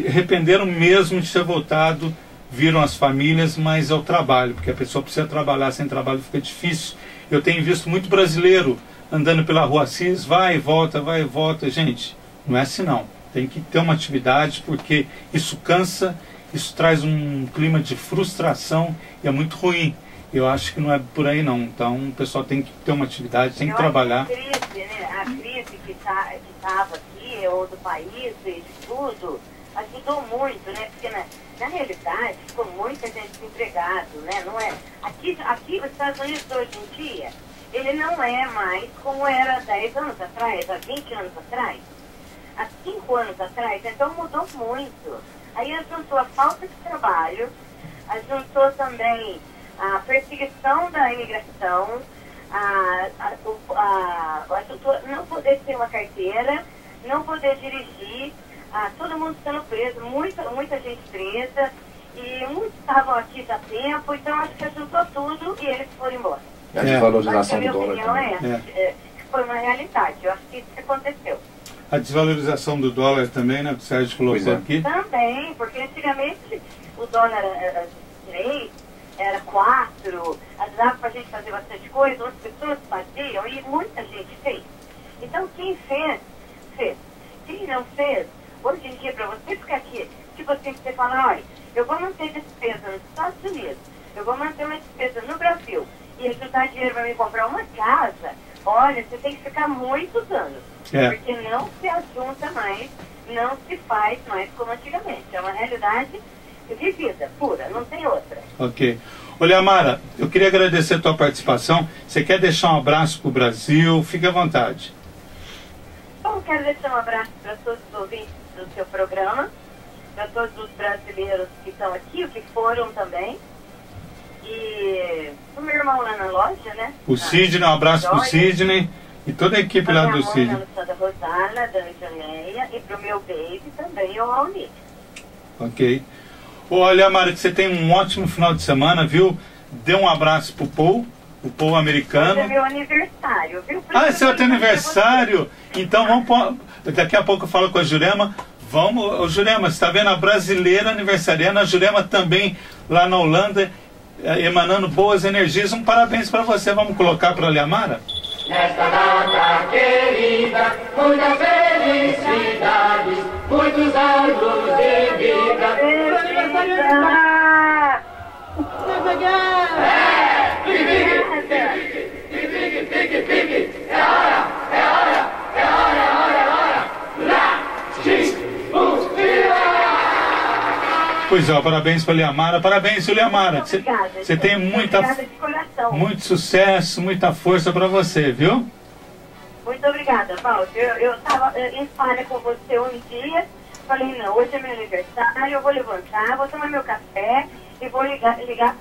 arrependeram mesmo de ter voltado, viram as famílias, mas é o trabalho, porque a pessoa precisa trabalhar, sem trabalho fica difícil. Eu tenho visto muito brasileiro andando pela rua Assis, vai e volta, gente, não é assim não. Tem que ter uma atividade, porque isso cansa, isso traz um clima de frustração e é muito ruim. Eu acho que não é por aí não. Então o pessoal tem que ter uma atividade, tem que trabalhar. A crise que estava aqui, ou do país, de tudo, ajudou muito, né? Porque na realidade ficou muita gente desempregada, né? Não é? Aqui os Estados Unidos hoje em dia, ele não é mais como era 10 anos atrás, há 20 anos atrás, há 5 anos atrás, então mudou muito. Aí juntou a falta de trabalho, juntou também a perseguição da imigração, não poder ter uma carteira, não poder dirigir, todo mundo sendo preso, muita gente presa, e muitos estavam aqui há tempo, então acho que juntou tudo e eles foram embora. A desvalorização do dólar também. Foi uma realidade, eu acho que isso aconteceu. A desvalorização do dólar também, né, que o Sérgio colocou aqui? Também, porque antigamente o dólar era 3, era 4, dava pra gente fazer bastante coisa, outras pessoas faziam e muita gente fez. Então quem fez, fez. Quem não fez, hoje em dia pra você ficar aqui, tipo assim, você fala, olha, eu vou manter despesa nos Estados Unidos, eu vou manter uma despesa no Brasil e ajudar dinheiro pra me comprar uma casa, olha, você tem que ficar muitos anos. Porque não se ajunta mais, não se faz mais como antigamente. É uma realidade vivida, pura, não tem outra. Ok. Olha, Amara, eu queria agradecer a tua participação. Você quer deixar um abraço para o Brasil? Fique à vontade. Bom, quero deixar um abraço para todos os ouvintes do seu programa, para todos os brasileiros que estão aqui, o que foram também. E o meu irmão lá na loja, né? O Sidney, um abraço para o Sidney. E toda a equipe lá do Cid. Para a Rosana, da Janeia, e para o meu baby também, o Almir. Ok. Olha, Mara, que você tem um ótimo final de semana, viu? Dê um abraço pro Paul, o Paul americano. Hoje é meu aniversário, viu? É seu aniversário? Então vamos. Daqui a pouco eu falo com a Jurema. Vamos, ô Jurema, você está vendo a brasileira aniversariando, a Jurema também lá na Holanda, emanando boas energias. Um parabéns para você. Vamos colocar para a Eliamara? nesta data querida, muitas felicidades, muitos anos de vida. Pique, é hora, é hora, é hora, é hora, é hora. Lá, Pois é, parabéns para a Liamara. Parabéns, Liamara. Você tem muito sucesso, muita força para você, viu? Muito obrigada, Valdir. Eu estava em Espanha com você um dia. Falei, não, hoje é meu aniversário, eu vou levantar, vou tomar meu café e vou ligar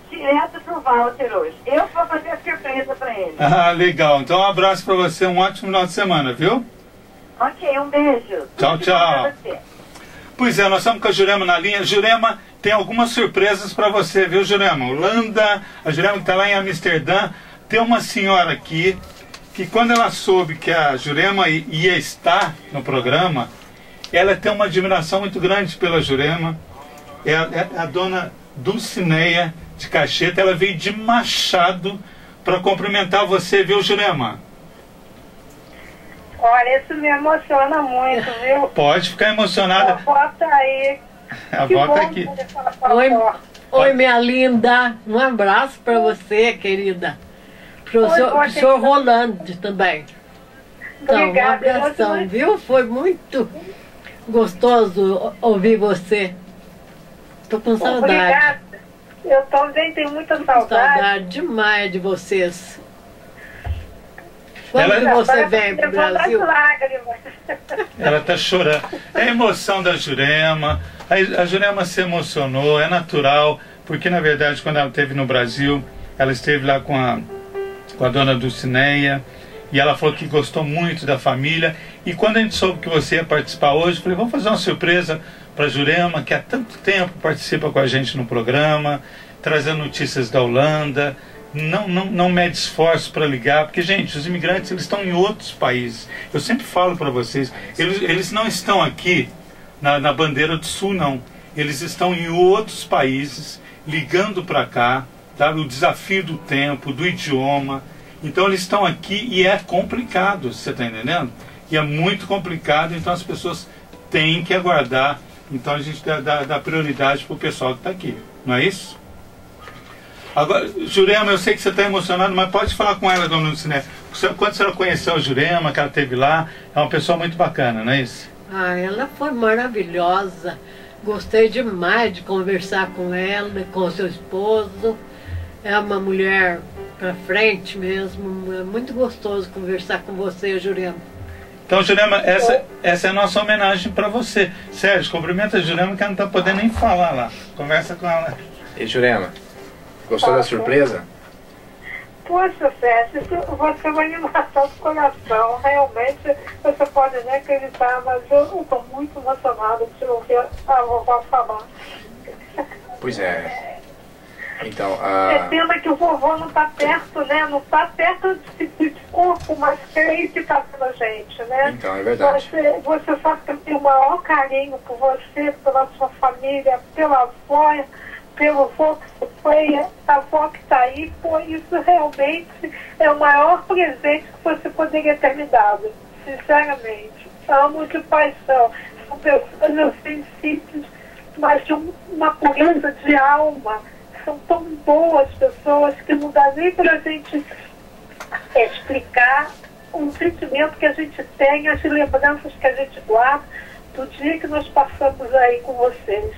direto pro Walter hoje. Eu vou fazer a surpresa para ele. Ah, legal. Então um abraço para você, um ótimo final de semana, viu? Ok, um beijo. Tchau, tchau. Pois é, nós estamos com a Jurema na linha. Jurema, tem algumas surpresas para você, viu, Jurema? Holanda, a Jurema que está lá em Amsterdã. Tem uma senhora aqui que quando ela soube que a Jurema ia estar no programa, ela tem uma admiração muito grande pela Jurema. É a dona Dulcineia de Cacheta. Ela veio de Machado para cumprimentar você, viu, Jurema? Olha, isso me emociona muito, viu? Pode ficar emocionada. A foto aí. A foto aqui. Oi, minha linda. Um abraço para você, querida. Pro senhor Rolando também. Então, Obrigada, um abração, viu? Foi muito gostoso ouvir você. Tô com saudade. Obrigada. Eu também tenho muita saudade. Saudade demais de vocês. Quando que você vem pro Brasil? Ela está chorando. É a emoção da Jurema. A Jurema se emocionou, é natural, porque na verdade quando ela esteve no Brasil, ela esteve lá com a dona Dulcineia, e ela falou que gostou muito da família. E quando a gente soube que você ia participar hoje, eu falei, vamos fazer uma surpresa para a Jurema, que há tanto tempo participa com a gente no programa, trazendo notícias da Holanda. Não mede esforço para ligar, porque, gente, os imigrantes eles estão em outros países. Eu sempre falo para vocês, eles não estão aqui na bandeira do Sul, não. Eles estão em outros países, ligando para cá, tá? O desafio do tempo, do idioma. Então, eles estão aqui e é complicado, você está entendendo? E é muito complicado, então as pessoas têm que aguardar. Então, a gente dá prioridade para o pessoal que está aqui, não é isso? Agora, Jurema, eu sei que você está emocionado, mas pode falar com ela, dona Dulcineia. Quando você conheceu a Jurema, que ela esteve lá, é uma pessoa muito bacana, não é isso? Ah, ela foi maravilhosa. Gostei demais de conversar com ela, com o seu esposo. É uma mulher pra frente mesmo. É muito gostoso conversar com você, Jurema. Então, Jurema, essa é a nossa homenagem para você. Sérgio, cumprimenta a Jurema, que ela não está podendo nem falar lá. Conversa com ela. E Jurema? Gostou da surpresa? Poxa, Sérgio, você é uma animação do coração. Realmente, você pode nem acreditar, mas eu estou muito emocionada de ouvir a vovó falar. Pois é. Então, É pena que o vovô não está perto, né? Não está perto de corpo, mas creio que está vendo a gente, né? Então, é verdade. Você sabe que eu tenho o maior carinho por você, pela sua família, pela avó, pelo avô que você foi, a avó que está aí. Pô, isso realmente é o maior presente que você poderia ter me dado, sinceramente. Amo de paixão. São pessoas assim simples, mas de uma pureza de alma. São tão boas pessoas que não dá nem para a gente explicar um sentimento que a gente tem, as lembranças que a gente guarda do dia que nós passamos aí com vocês.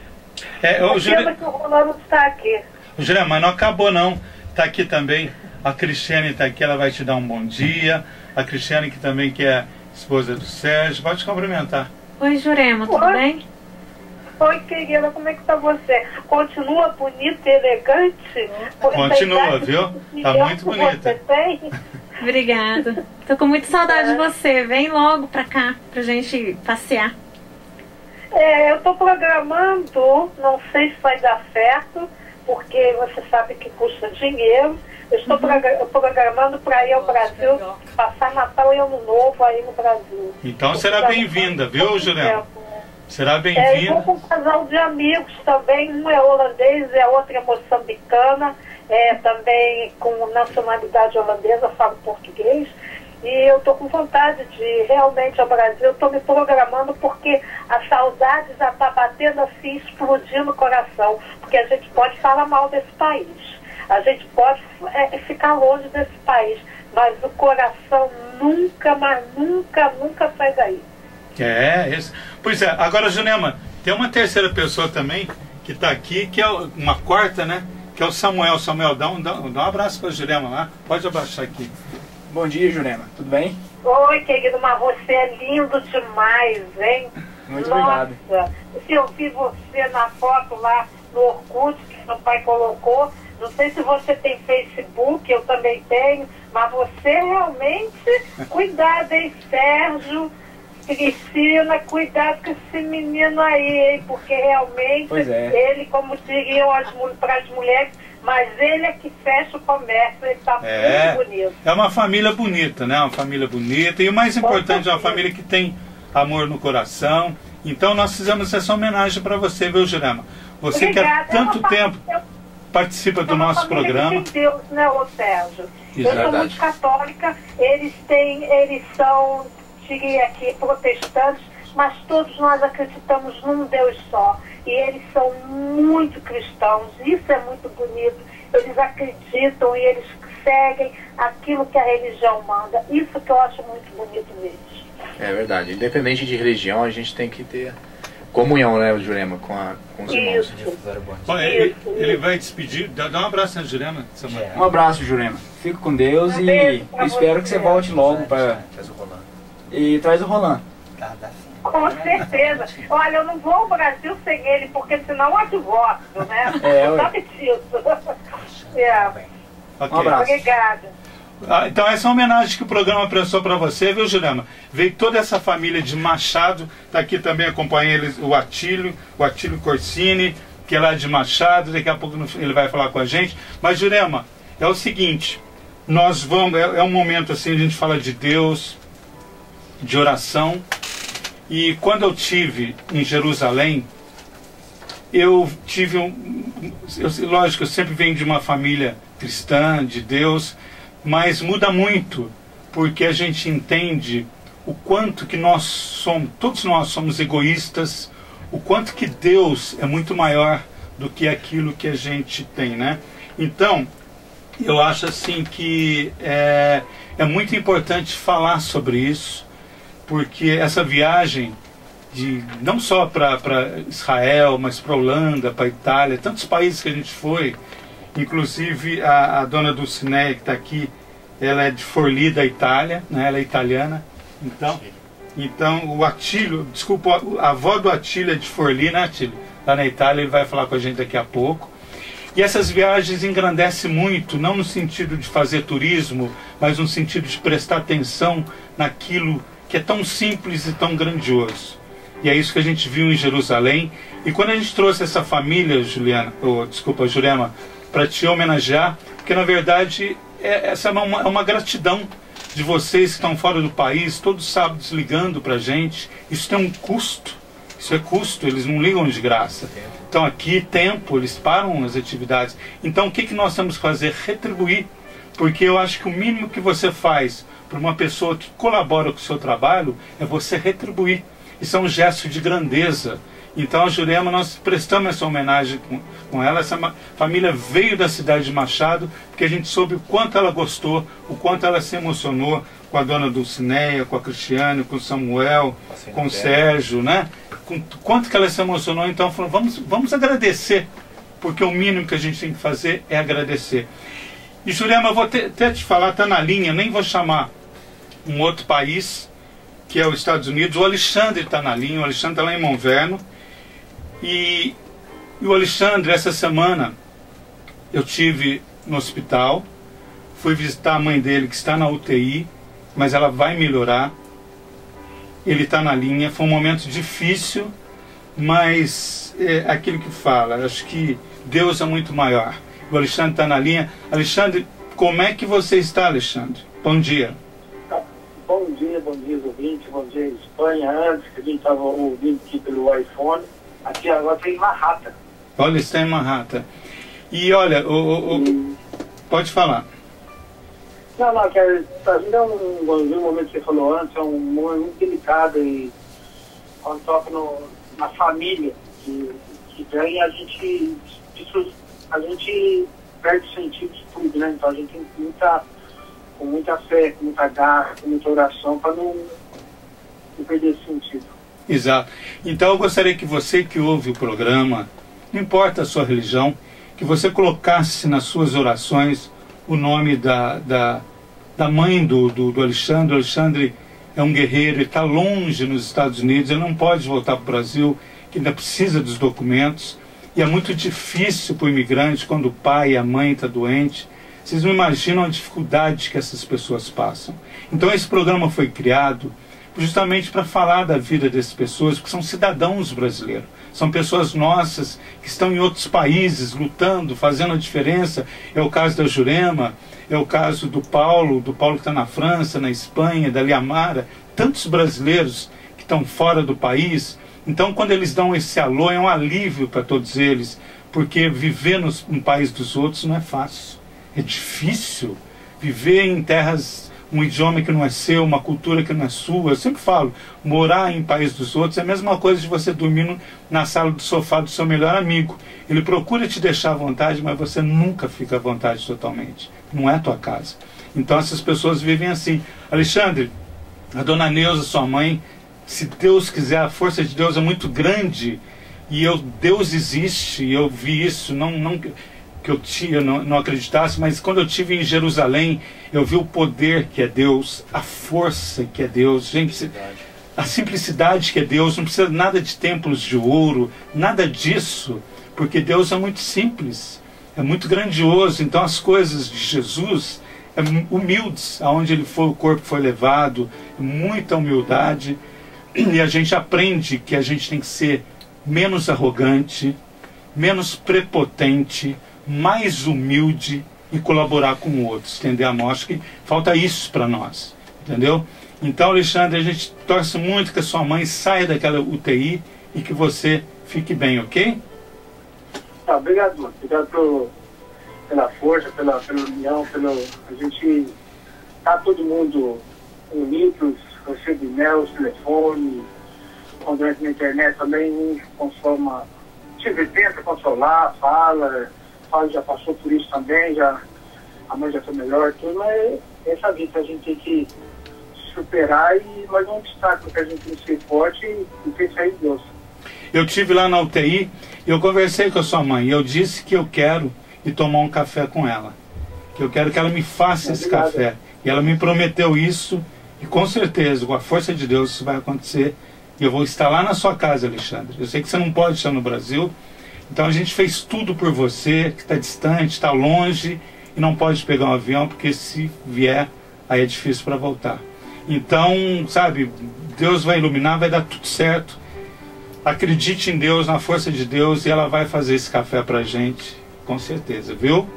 Que o Rolando está aqui. Jurema, mas não acabou não. Está aqui também, a Cristiane está aqui, ela vai te dar um bom dia. A Cristiane que também que é esposa do Sérgio, pode te cumprimentar. Oi, Jurema, tudo bem? Oi, querida, como é que está você? Continua bonita e elegante? Continua, viu? Está muito bonita. Obrigada. Tô com muita saudade de você. Vem logo pra cá, pra gente passear. Eu estou programando, não sei se vai dar certo, porque você sabe que custa dinheiro. Eu estou programando para ir ao Brasil, passar Natal e Ano Novo aí no Brasil. Então será bem-vinda, viu, Jurema? Será bem-vinda. Eu vou com um casal de amigos também, um é holandês e a outra é moçambicana, também com nacionalidade holandesa, falo português. E eu estou com vontade de ir realmente ao Brasil. Eu estou me programando porque a saudade já está batendo assim, explodindo o coração. Porque a gente pode falar mal desse país. A gente pode ficar longe desse país. Mas o coração nunca, mas nunca, nunca sai daí. Isso. Pois é, agora, Jurema, tem uma terceira pessoa também que está aqui, que é uma quarta, né? Que é o Samuel. Samuel, dá um abraço para a Jurema lá. Pode abaixar aqui. Bom dia, Jurema. Tudo bem? Oi, querido, mas você é lindo demais, hein? Muito obrigado. Nossa, se eu vi você na foto lá no Orkut, que seu pai colocou, não sei se você tem Facebook, eu também tenho, mas você realmente, cuidado, hein, Sérgio, Cristina, cuidado com esse menino aí, hein, porque realmente ele, como diriam para as mulheres, mas ele é que fecha o comércio, ele está muito bonito. É uma família bonita, né? Uma família bonita. E o mais importante, é uma família que tem amor no coração. Então nós fizemos essa homenagem para você, viu, Jurema? Você Obrigada. que há tanto tempo participa do nosso programa. Que tem Deus, né, ô Sérgio? Isso, eu sou muito católica, eles são, diria aqui, protestantes, mas todos nós acreditamos num Deus só. E eles são muito cristãos, isso é muito bonito. Eles acreditam e eles seguem aquilo que a religião manda. Isso que eu acho muito bonito neles. É verdade. Independente de religião, a gente tem que ter comunhão, né, Jurema, com os irmãos. Bom, ele vai despedir. Dá um abraço na Jurema, Samuel. Um abraço, Jurema. Fico com Deus e espero que você volte logo para... E traz o Roland. Com certeza. Olha, eu não vou ao Brasil sem ele, porque senão eu divórcio, né? Sabe disso. Okay. Um abraço. Obrigada. Então essa é uma homenagem que o programa prestou para você, viu, Jurema? Veio toda essa família de Machado, está aqui também, acompanha eles o Atílio Corsini, que é lá de Machado, daqui a pouco ele vai falar com a gente. Mas, Jurema, é o seguinte, nós vamos, é um momento assim, a gente fala de Deus, de oração, e quando eu estive em Jerusalém, eu tive lógico, eu sempre venho de uma família cristã, de Deus, mas muda muito, porque a gente entende o quanto que todos nós somos egoístas, o quanto que Deus é muito maior do que aquilo que a gente tem, né? Então, eu acho assim que é muito importante falar sobre isso, porque essa viagem, não só para Israel, mas para Holanda, para Itália, tantos países que a gente foi, inclusive a dona Dulcineia, que está aqui, ela é de Forlì, da Itália, né? Ela é italiana. Então o Atílio, desculpa, a avó do Atílio é de Forlì, né, Atílio? Lá na Itália, ele vai falar com a gente daqui a pouco. E essas viagens engrandecem muito, não no sentido de fazer turismo, mas no sentido de prestar atenção naquilo que é tão simples e tão grandioso. E é isso que a gente viu em Jerusalém. E quando a gente trouxe essa família, Jurema, para te homenagear, porque na verdade essa é uma gratidão de vocês que estão fora do país, todos os sábados ligando para a gente. Isso tem um custo, isso é custo, eles não ligam de graça. Então aqui, tempo, eles param as atividades. Então o que nós temos que fazer? Retribuir, porque eu acho que o mínimo que você faz para uma pessoa que colabora com o seu trabalho é você retribuir. Isso é um gesto de grandeza. Então a Jurema, nós prestamos essa homenagem com ela. Essa família veio da cidade de Machado, porque a gente soube o quanto ela gostou, o quanto ela se emocionou com a dona Dulcineia, com a Cristiane, com o Samuel, com o Sérgio, né? Com quanto que ela se emocionou. Então falou, vamos agradecer, porque o mínimo que a gente tem que fazer é agradecer. E Jurema, eu vou até te falar, está na linha, nem vou chamar um outro país, que é os Estados Unidos. O Alexandre está na linha, o Alexandre está lá em Monverno. E o Alexandre, essa semana, eu tive no hospital, fui visitar a mãe dele, que está na UTI, mas ela vai melhorar. Ele está na linha, foi um momento difícil, mas é aquilo que fala, acho que Deus é muito maior. O Alexandre está na linha. Alexandre, como é que você está, Alexandre? Bom dia. Bom dia, ouvinte, bom dia, Espanha. Antes que a gente estava ouvindo aqui pelo iPhone, aqui agora tem Manhattan. Olha, está em Manhattan. E olha, pode falar. Não, que a vida é um momento que você falou antes, é um momento muito delicado e quando toca na família que vem, a gente perde o sentido de tudo, né? Então a gente tem que com muita fé, com muita garra, com muita oração para não perder esse sentido. Exato. Então eu gostaria que você que ouve o programa, não importa a sua religião, que você colocasse nas suas orações o nome da mãe do Alexandre. O Alexandre é um guerreiro, ele está longe nos Estados Unidos, ele não pode voltar para o Brasil, que ainda precisa dos documentos, e é muito difícil para o imigrante quando o pai e a mãe estão doentes. Vocês não imaginam a dificuldade que essas pessoas passam. Então esse programa foi criado justamente para falar da vida dessas pessoas, porque são cidadãos brasileiros. São pessoas nossas que estão em outros países lutando, fazendo a diferença. É o caso da Jurema, é o caso do Paulo que está na França, na Espanha, da Liamara, tantos brasileiros que estão fora do país. Então, quando eles dão esse alô, é um alívio para todos eles, porque viver no país dos outros não é fácil. É difícil viver em terras, um idioma que não é seu, uma cultura que não é sua. Eu sempre falo, morar em país dos outros é a mesma coisa de você dormir na sala do sofá do seu melhor amigo. Ele procura te deixar à vontade, mas você nunca fica à vontade totalmente. Não é a tua casa. Então essas pessoas vivem assim. Alexandre, a dona Neuza, sua mãe, se Deus quiser, a força de Deus é muito grande. E Deus existe, e eu vi isso, não que eu não acreditasse, mas quando eu estive em Jerusalém, eu vi o poder que é Deus, a força que é Deus, gente, a simplicidade que é Deus. Não precisa nada de templos de ouro, nada disso, porque Deus é muito simples, é muito grandioso. Então as coisas de Jesus é humildes, aonde ele foi, o corpo foi levado, muita humildade, e a gente aprende que a gente tem que ser menos arrogante, menos prepotente, mais humilde e colaborar com o outro, estender a mão. Acho que falta isso para nós, entendeu? Então, Alexandre, a gente torce muito que a sua mãe saia daquela UTI e que você fique bem, ok? Tá, obrigado, mano. Obrigado pela força, pela união, a gente tá todo mundo unidos, você de e-mail, telefone, quando entra na internet também, um consoma, tenta consolar, fala, já passou por isso também, a mãe já foi melhor, tudo, mas essa vida a gente tem que superar, mas é um obstáculo que a gente tem que ser forte e ter saído de Deus. Eu estive lá na UTI, eu conversei com a sua mãe, eu disse que eu quero ir tomar um café com ela, que eu quero que ela me faça esse café, e ela me prometeu isso, e com certeza, com a força de Deus, isso vai acontecer, e eu vou estar lá na sua casa, Alexandre. Eu sei que você não pode estar no Brasil, então a gente fez tudo por você, que está distante, está longe, e não pode pegar um avião, porque se vier, aí é difícil para voltar. Então, sabe, Deus vai iluminar, vai dar tudo certo. Acredite em Deus, na força de Deus, e ela vai fazer esse café pra gente, com certeza, viu?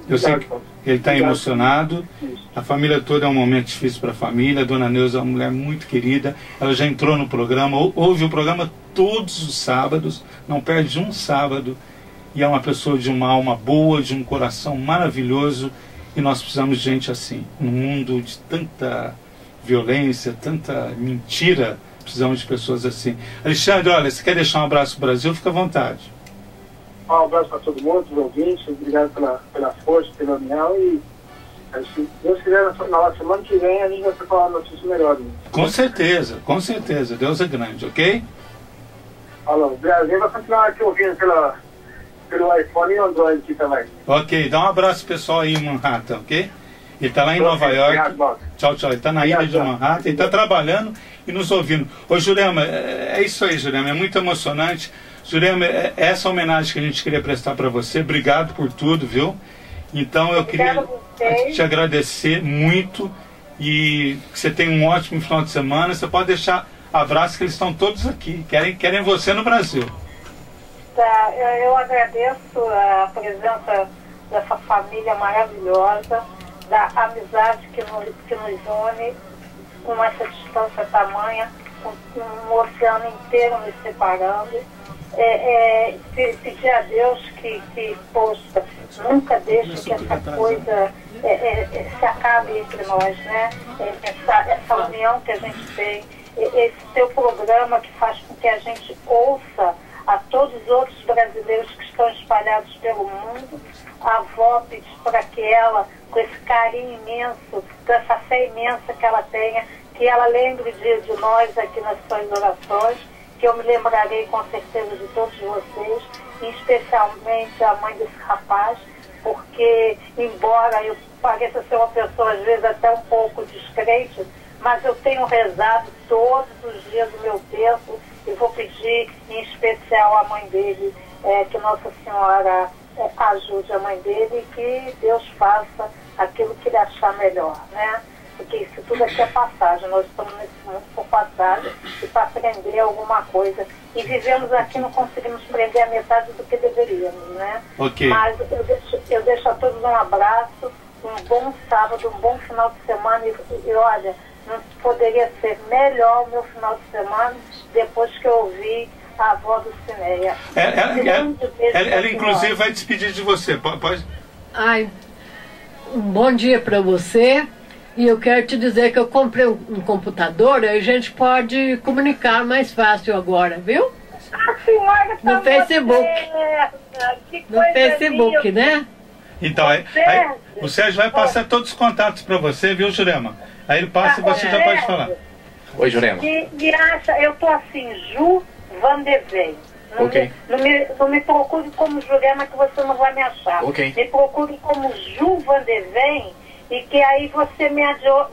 Eu sei que ele está emocionado, a família toda é um momento difícil para a família. A dona Neuza é uma mulher muito querida, ela já entrou no programa, ouve o programa todos os sábados, não perde um sábado, e é uma pessoa de uma alma boa, de um coração maravilhoso, e nós precisamos de gente assim. Num mundo de tanta violência, tanta mentira, precisamos de pessoas assim. Alexandre, olha, você quer deixar um abraço pro Brasil? Fica à vontade. Um abraço para todo mundo, os ouvintes, obrigado pela força, pela união, e se Deus quiser, na semana que vem a gente vai falar uma notícia melhor. Né? Com certeza, Deus é grande, ok? Falou, obrigado, a gente vai continuar aqui ouvindo pelo iPhone e Android aqui também. Ok, dá um abraço pessoal aí em Manhattan, ok? Ele está lá em Nova York. Obrigado, tchau, ele está na ilha de Manhattan, ele está trabalhando e nos ouvindo. Ô Jurema, é isso aí, Jurema, é muito emocionante. Jurema, essa homenagem que a gente queria prestar para você, obrigado por tudo, viu? Então eu queria te agradecer muito e que você tenha um ótimo final de semana. Você pode deixar abraços, que eles estão todos aqui, querem você no Brasil. Tá, eu agradeço a presença dessa família maravilhosa, da amizade que nos une, com essa distância tamanha, com um oceano inteiro nos separando. pedir a Deus que poxa, nunca deixe que essa coisa se acabe entre nós, né? Essa união que a gente tem, esse teu programa que faz com que a gente ouça a todos os outros brasileiros que estão espalhados pelo mundo. A avó pediu para que ela, com esse carinho imenso, com essa fé imensa que ela tenha, que ela lembre de nós aqui nas suas orações, que eu me lembrarei com certeza de todos vocês, e especialmente a mãe desse rapaz, porque, embora eu pareça ser uma pessoa às vezes até um pouco descrente, mas eu tenho rezado todos os dias do meu tempo e vou pedir em especial à mãe dele, que Nossa Senhora ajude a mãe dele e que Deus faça aquilo que ele achar melhor, né? Porque isso tudo aqui é passagem, nós estamos nesse mundo por passagem e para aprender alguma coisa. E vivemos aqui, não conseguimos aprender a metade do que deveríamos, né? Okay. Mas eu deixo a todos um abraço, um bom sábado, um bom final de semana e olha, não poderia ser melhor o meu final de semana depois que eu ouvi a avó do Cineia. Ela inclusive vai despedir de você. Pode? Ai, um bom dia para você. E eu quero te dizer que eu comprei um computador, aí a gente pode comunicar mais fácil agora, viu? A senhora tá no Facebook. No Facebook, né? Então, aí o Sérgio vai passar todos os contatos para você, viu, Jurema? Aí ele passa e você já pode falar. Oi, Jurema. Me acha, eu tô assim, Ju Vandeveen. Não me procure como Jurema, que você não vai me achar. Me procure como Ju Vandeveen, e que aí você me adiciona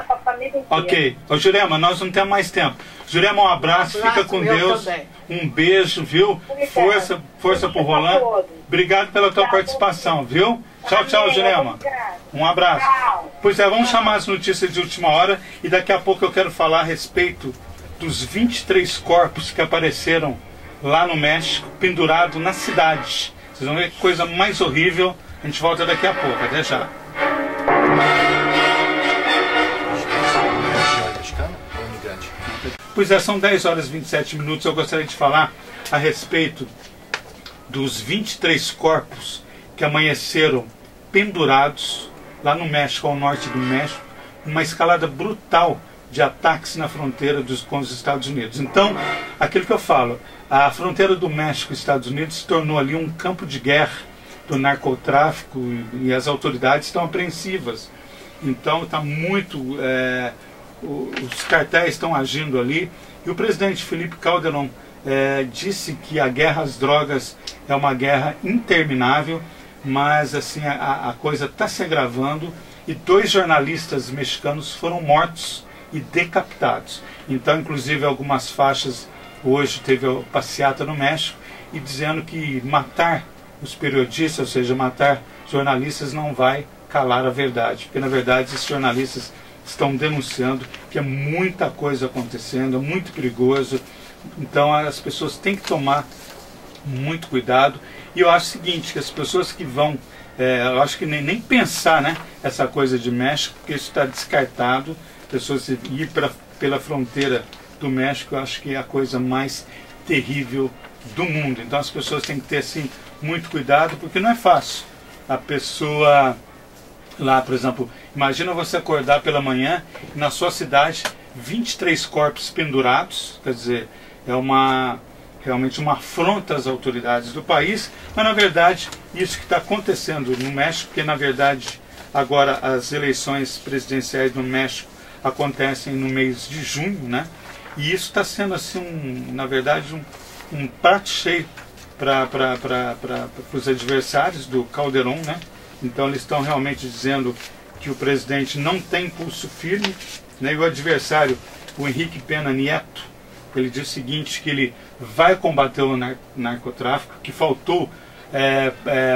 com a família inteira. Ok. Ô, Jurema, nós não temos mais tempo. Jurema, um abraço, fica com Deus. Também. Um beijo, viu? Obrigada. Força pro Roland. Obrigado pela tua participação, viu? Tchau, tchau, Jurema. Um abraço. Pois é, vamos chamar as notícias de última hora e daqui a pouco eu quero falar a respeito dos 23 corpos que apareceram lá no México, pendurados na cidade. Vocês vão ver que coisa mais horrível. A gente volta daqui a pouco, até já. Pois é, são 10 horas e 27 minutos. Eu gostaria de falar a respeito dos 23 corpos que amanheceram pendurados lá no México, ao norte do México, uma escalada brutal de ataques na fronteira com os Estados Unidos. Então, aquilo que eu falo, a fronteira do México e Estados Unidos se tornou ali um campo de guerra do narcotráfico e as autoridades estão apreensivas. Então está muito... os cartéis estão agindo ali e o presidente Felipe Calderón disse que a guerra às drogas é uma guerra interminável, mas assim a coisa está se agravando e 2 jornalistas mexicanos foram mortos e decapitados. Então, inclusive, algumas faixas hoje teve a passeata no México e dizendo que matar os periodistas, ou seja, matar jornalistas, não vai calar a verdade, porque na verdade esses jornalistas estão denunciando que é muita coisa acontecendo, é muito perigoso. Então as pessoas têm que tomar muito cuidado. E eu acho o seguinte, que as pessoas que vão, eu acho que nem pensar, né, essa coisa de México, porque isso está descartado. Pessoas ir pela fronteira do México, eu acho que é a coisa mais terrível do mundo. Então as pessoas têm que ter assim muito cuidado, porque não é fácil. A pessoa lá, por exemplo, imagina você acordar pela manhã e na sua cidade 23 corpos pendurados, quer dizer, é realmente uma afronta às autoridades do país, mas na verdade isso que está acontecendo no México, porque na verdade agora as eleições presidenciais no México acontecem no mês de junho, né? E isso está sendo assim, na verdade, um prato cheio para os adversários do Calderón, né? Então eles estão realmente dizendo que o presidente não tem pulso firme, né? E o adversário, o Henrique Pena Nieto, ele diz o seguinte, que ele vai combater o narcotráfico, que faltou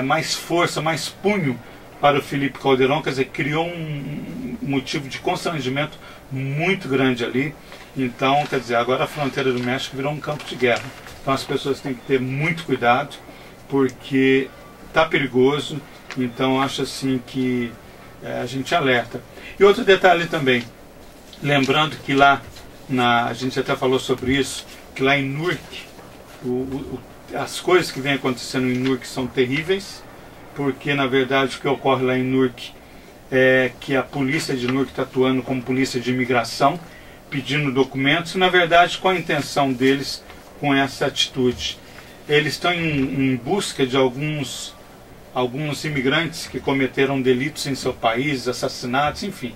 mais força, mais punho para o Felipe Calderón, quer dizer, criou um motivo de constrangimento muito grande ali. Então, quer dizer, agora a fronteira do México virou um campo de guerra. Então as pessoas têm que ter muito cuidado, porque está perigoso. Então acho assim que a gente alerta. E outro detalhe também, lembrando que lá, a gente até falou sobre isso, que lá em Newark, as coisas que vêm acontecendo em Newark são terríveis, porque na verdade o que ocorre lá em Newark é que a polícia de Newark está atuando como polícia de imigração, pedindo documentos, e na verdade qual a intenção deles com essa atitude? Eles estão em busca de alguns imigrantes que cometeram delitos em seu país, assassinatos, enfim,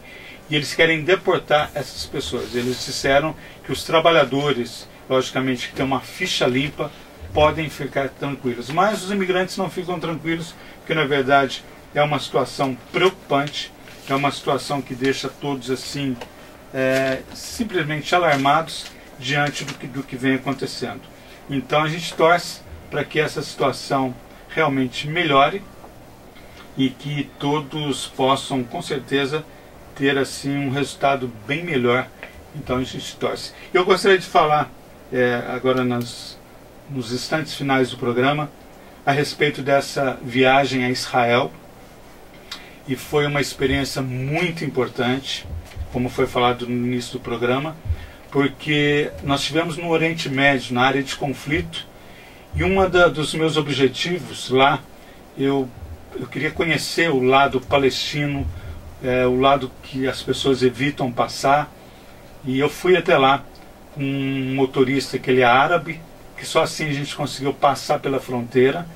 e eles querem deportar essas pessoas. Eles disseram que os trabalhadores, logicamente que têm uma ficha limpa, podem ficar tranquilos, mas os imigrantes não ficam tranquilos, porque na verdade é uma situação preocupante, é uma situação que deixa todos assim simplesmente alarmados diante do que vem acontecendo. Então a gente torce para que essa situação realmente melhore e que todos possam com certeza ter assim um resultado bem melhor. Então a gente torce. Eu gostaria de falar agora nos instantes finais do programa a respeito dessa viagem a Israel, e foi uma experiência muito importante, como foi falado no início do programa, porque nós estivemos no Oriente Médio, na área de conflito, e dos meus objetivos lá, eu queria conhecer o lado palestino, o lado que as pessoas evitam passar, e eu fui até lá com um motorista que ele é árabe, que só assim a gente conseguiu passar pela fronteira,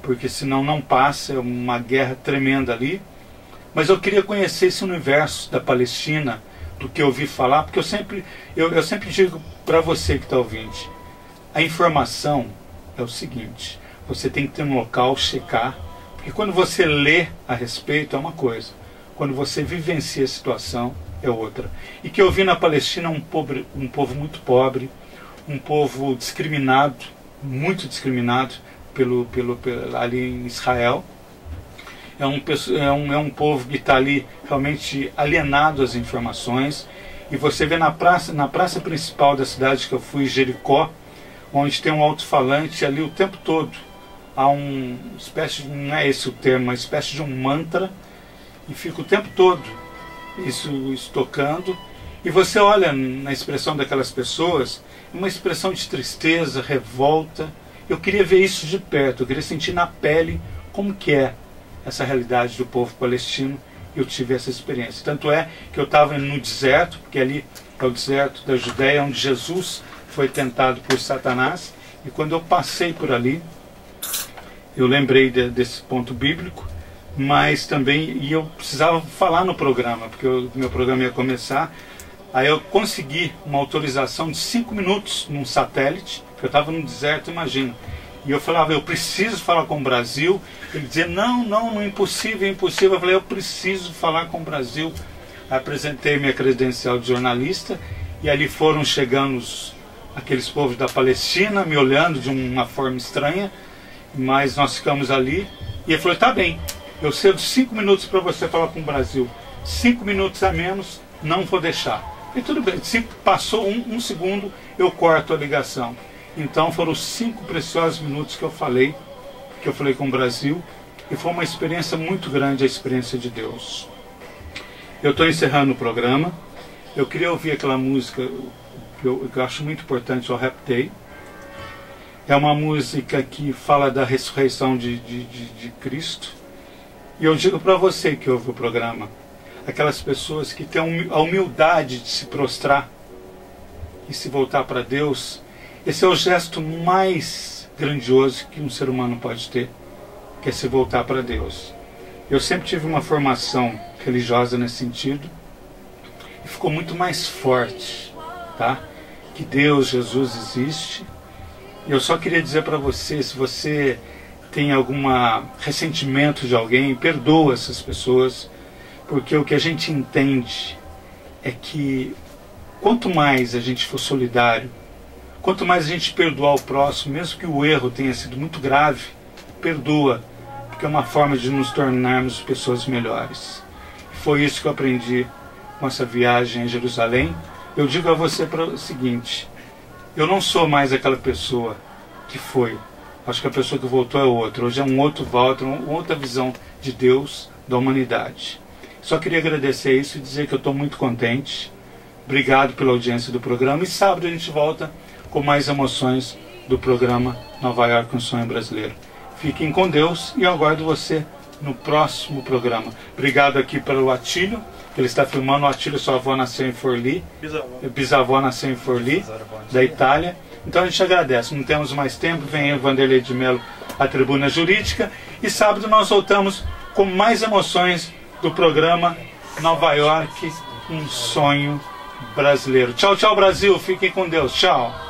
porque senão não passa, é uma guerra tremenda ali. Mas eu queria conhecer esse universo da Palestina, do que eu ouvi falar, porque eu sempre digo para você que está ouvindo, a informação é o seguinte: você tem que ter um local, checar, porque quando você lê a respeito é uma coisa, quando você vivencia a situação é outra. E que eu vi na Palestina um povo muito pobre, um povo discriminado, muito discriminado ali em Israel. É um povo que está ali realmente alienado às informações. E você vê na praça principal da cidade que eu fui, Jericó, onde tem um alto-falante ali o tempo todo. Há uma espécie, não é esse o termo, uma espécie de um mantra, e fica o tempo todo isso tocando. E você olha na expressão daquelas pessoas, uma expressão de tristeza, revolta. Eu queria ver isso de perto, eu queria sentir na pele como que é essa realidade do povo palestino. Eu tive essa experiência. Tanto é que eu estava no deserto, porque ali é o deserto da Judéia, onde Jesus foi tentado por Satanás. E quando eu passei por ali, eu lembrei desse ponto bíblico, mas também, e eu precisava falar no programa, porque o meu programa ia começar. Aí eu consegui uma autorização de 5 minutos num satélite, porque eu estava no deserto, imagina. E eu falava, eu preciso falar com o Brasil. Ele dizia, não, é impossível, é impossível. Eu falei, eu preciso falar com o Brasil. Apresentei minha credencial de jornalista, e ali foram chegando aqueles povos da Palestina, me olhando de uma forma estranha, mas nós ficamos ali. E ele falou, tá bem, eu cedo 5 minutos para você falar com o Brasil. 5 minutos a menos, não vou deixar. E tudo bem, passou um segundo, eu corto a ligação. Então foram 5 preciosos minutos que eu falei com o Brasil, e foi uma experiência muito grande, a experiência de Deus. Eu estou encerrando o programa. Eu queria ouvir aquela música que eu acho muito importante, o Rap Day. É uma música que fala da ressurreição de Cristo. E eu digo para você que ouve o programa, aquelas pessoas que têm a humildade de se prostrar e se voltar para Deus, esse é o gesto mais grandioso que um ser humano pode ter, que é se voltar para Deus. Eu sempre tive uma formação religiosa nesse sentido, e ficou muito mais forte, tá? Que Deus, Jesus existe. E eu só queria dizer para você, se você tem algum ressentimento de alguém, perdoa essas pessoas, porque o que a gente entende é que quanto mais a gente for solidário, quanto mais a gente perdoar o próximo, mesmo que o erro tenha sido muito grave, perdoa, porque é uma forma de nos tornarmos pessoas melhores. Foi isso que eu aprendi com essa viagem a Jerusalém. Eu digo a você o seguinte, eu não sou mais aquela pessoa que foi. Acho que a pessoa que voltou é outra. Hoje é um outro Walter, uma outra visão de Deus, da humanidade. Só queria agradecer isso e dizer que eu estou muito contente. Obrigado pela audiência do programa. E sábado a gente volta com mais emoções do programa Nova York, um sonho brasileiro. Fiquem com Deus e eu aguardo você no próximo programa. Obrigado aqui pelo Atílio, ele está filmando. O Atílio, sua avó nasceu em Forlì, bisavó nasceu em Forlì, da Itália. Então a gente agradece. Não temos mais tempo, vem aí o Vanderlei de Mello, a Tribuna Jurídica, e sábado nós voltamos com mais emoções do programa Nova York, um sonho brasileiro. Tchau, tchau, Brasil, fiquem com Deus, tchau.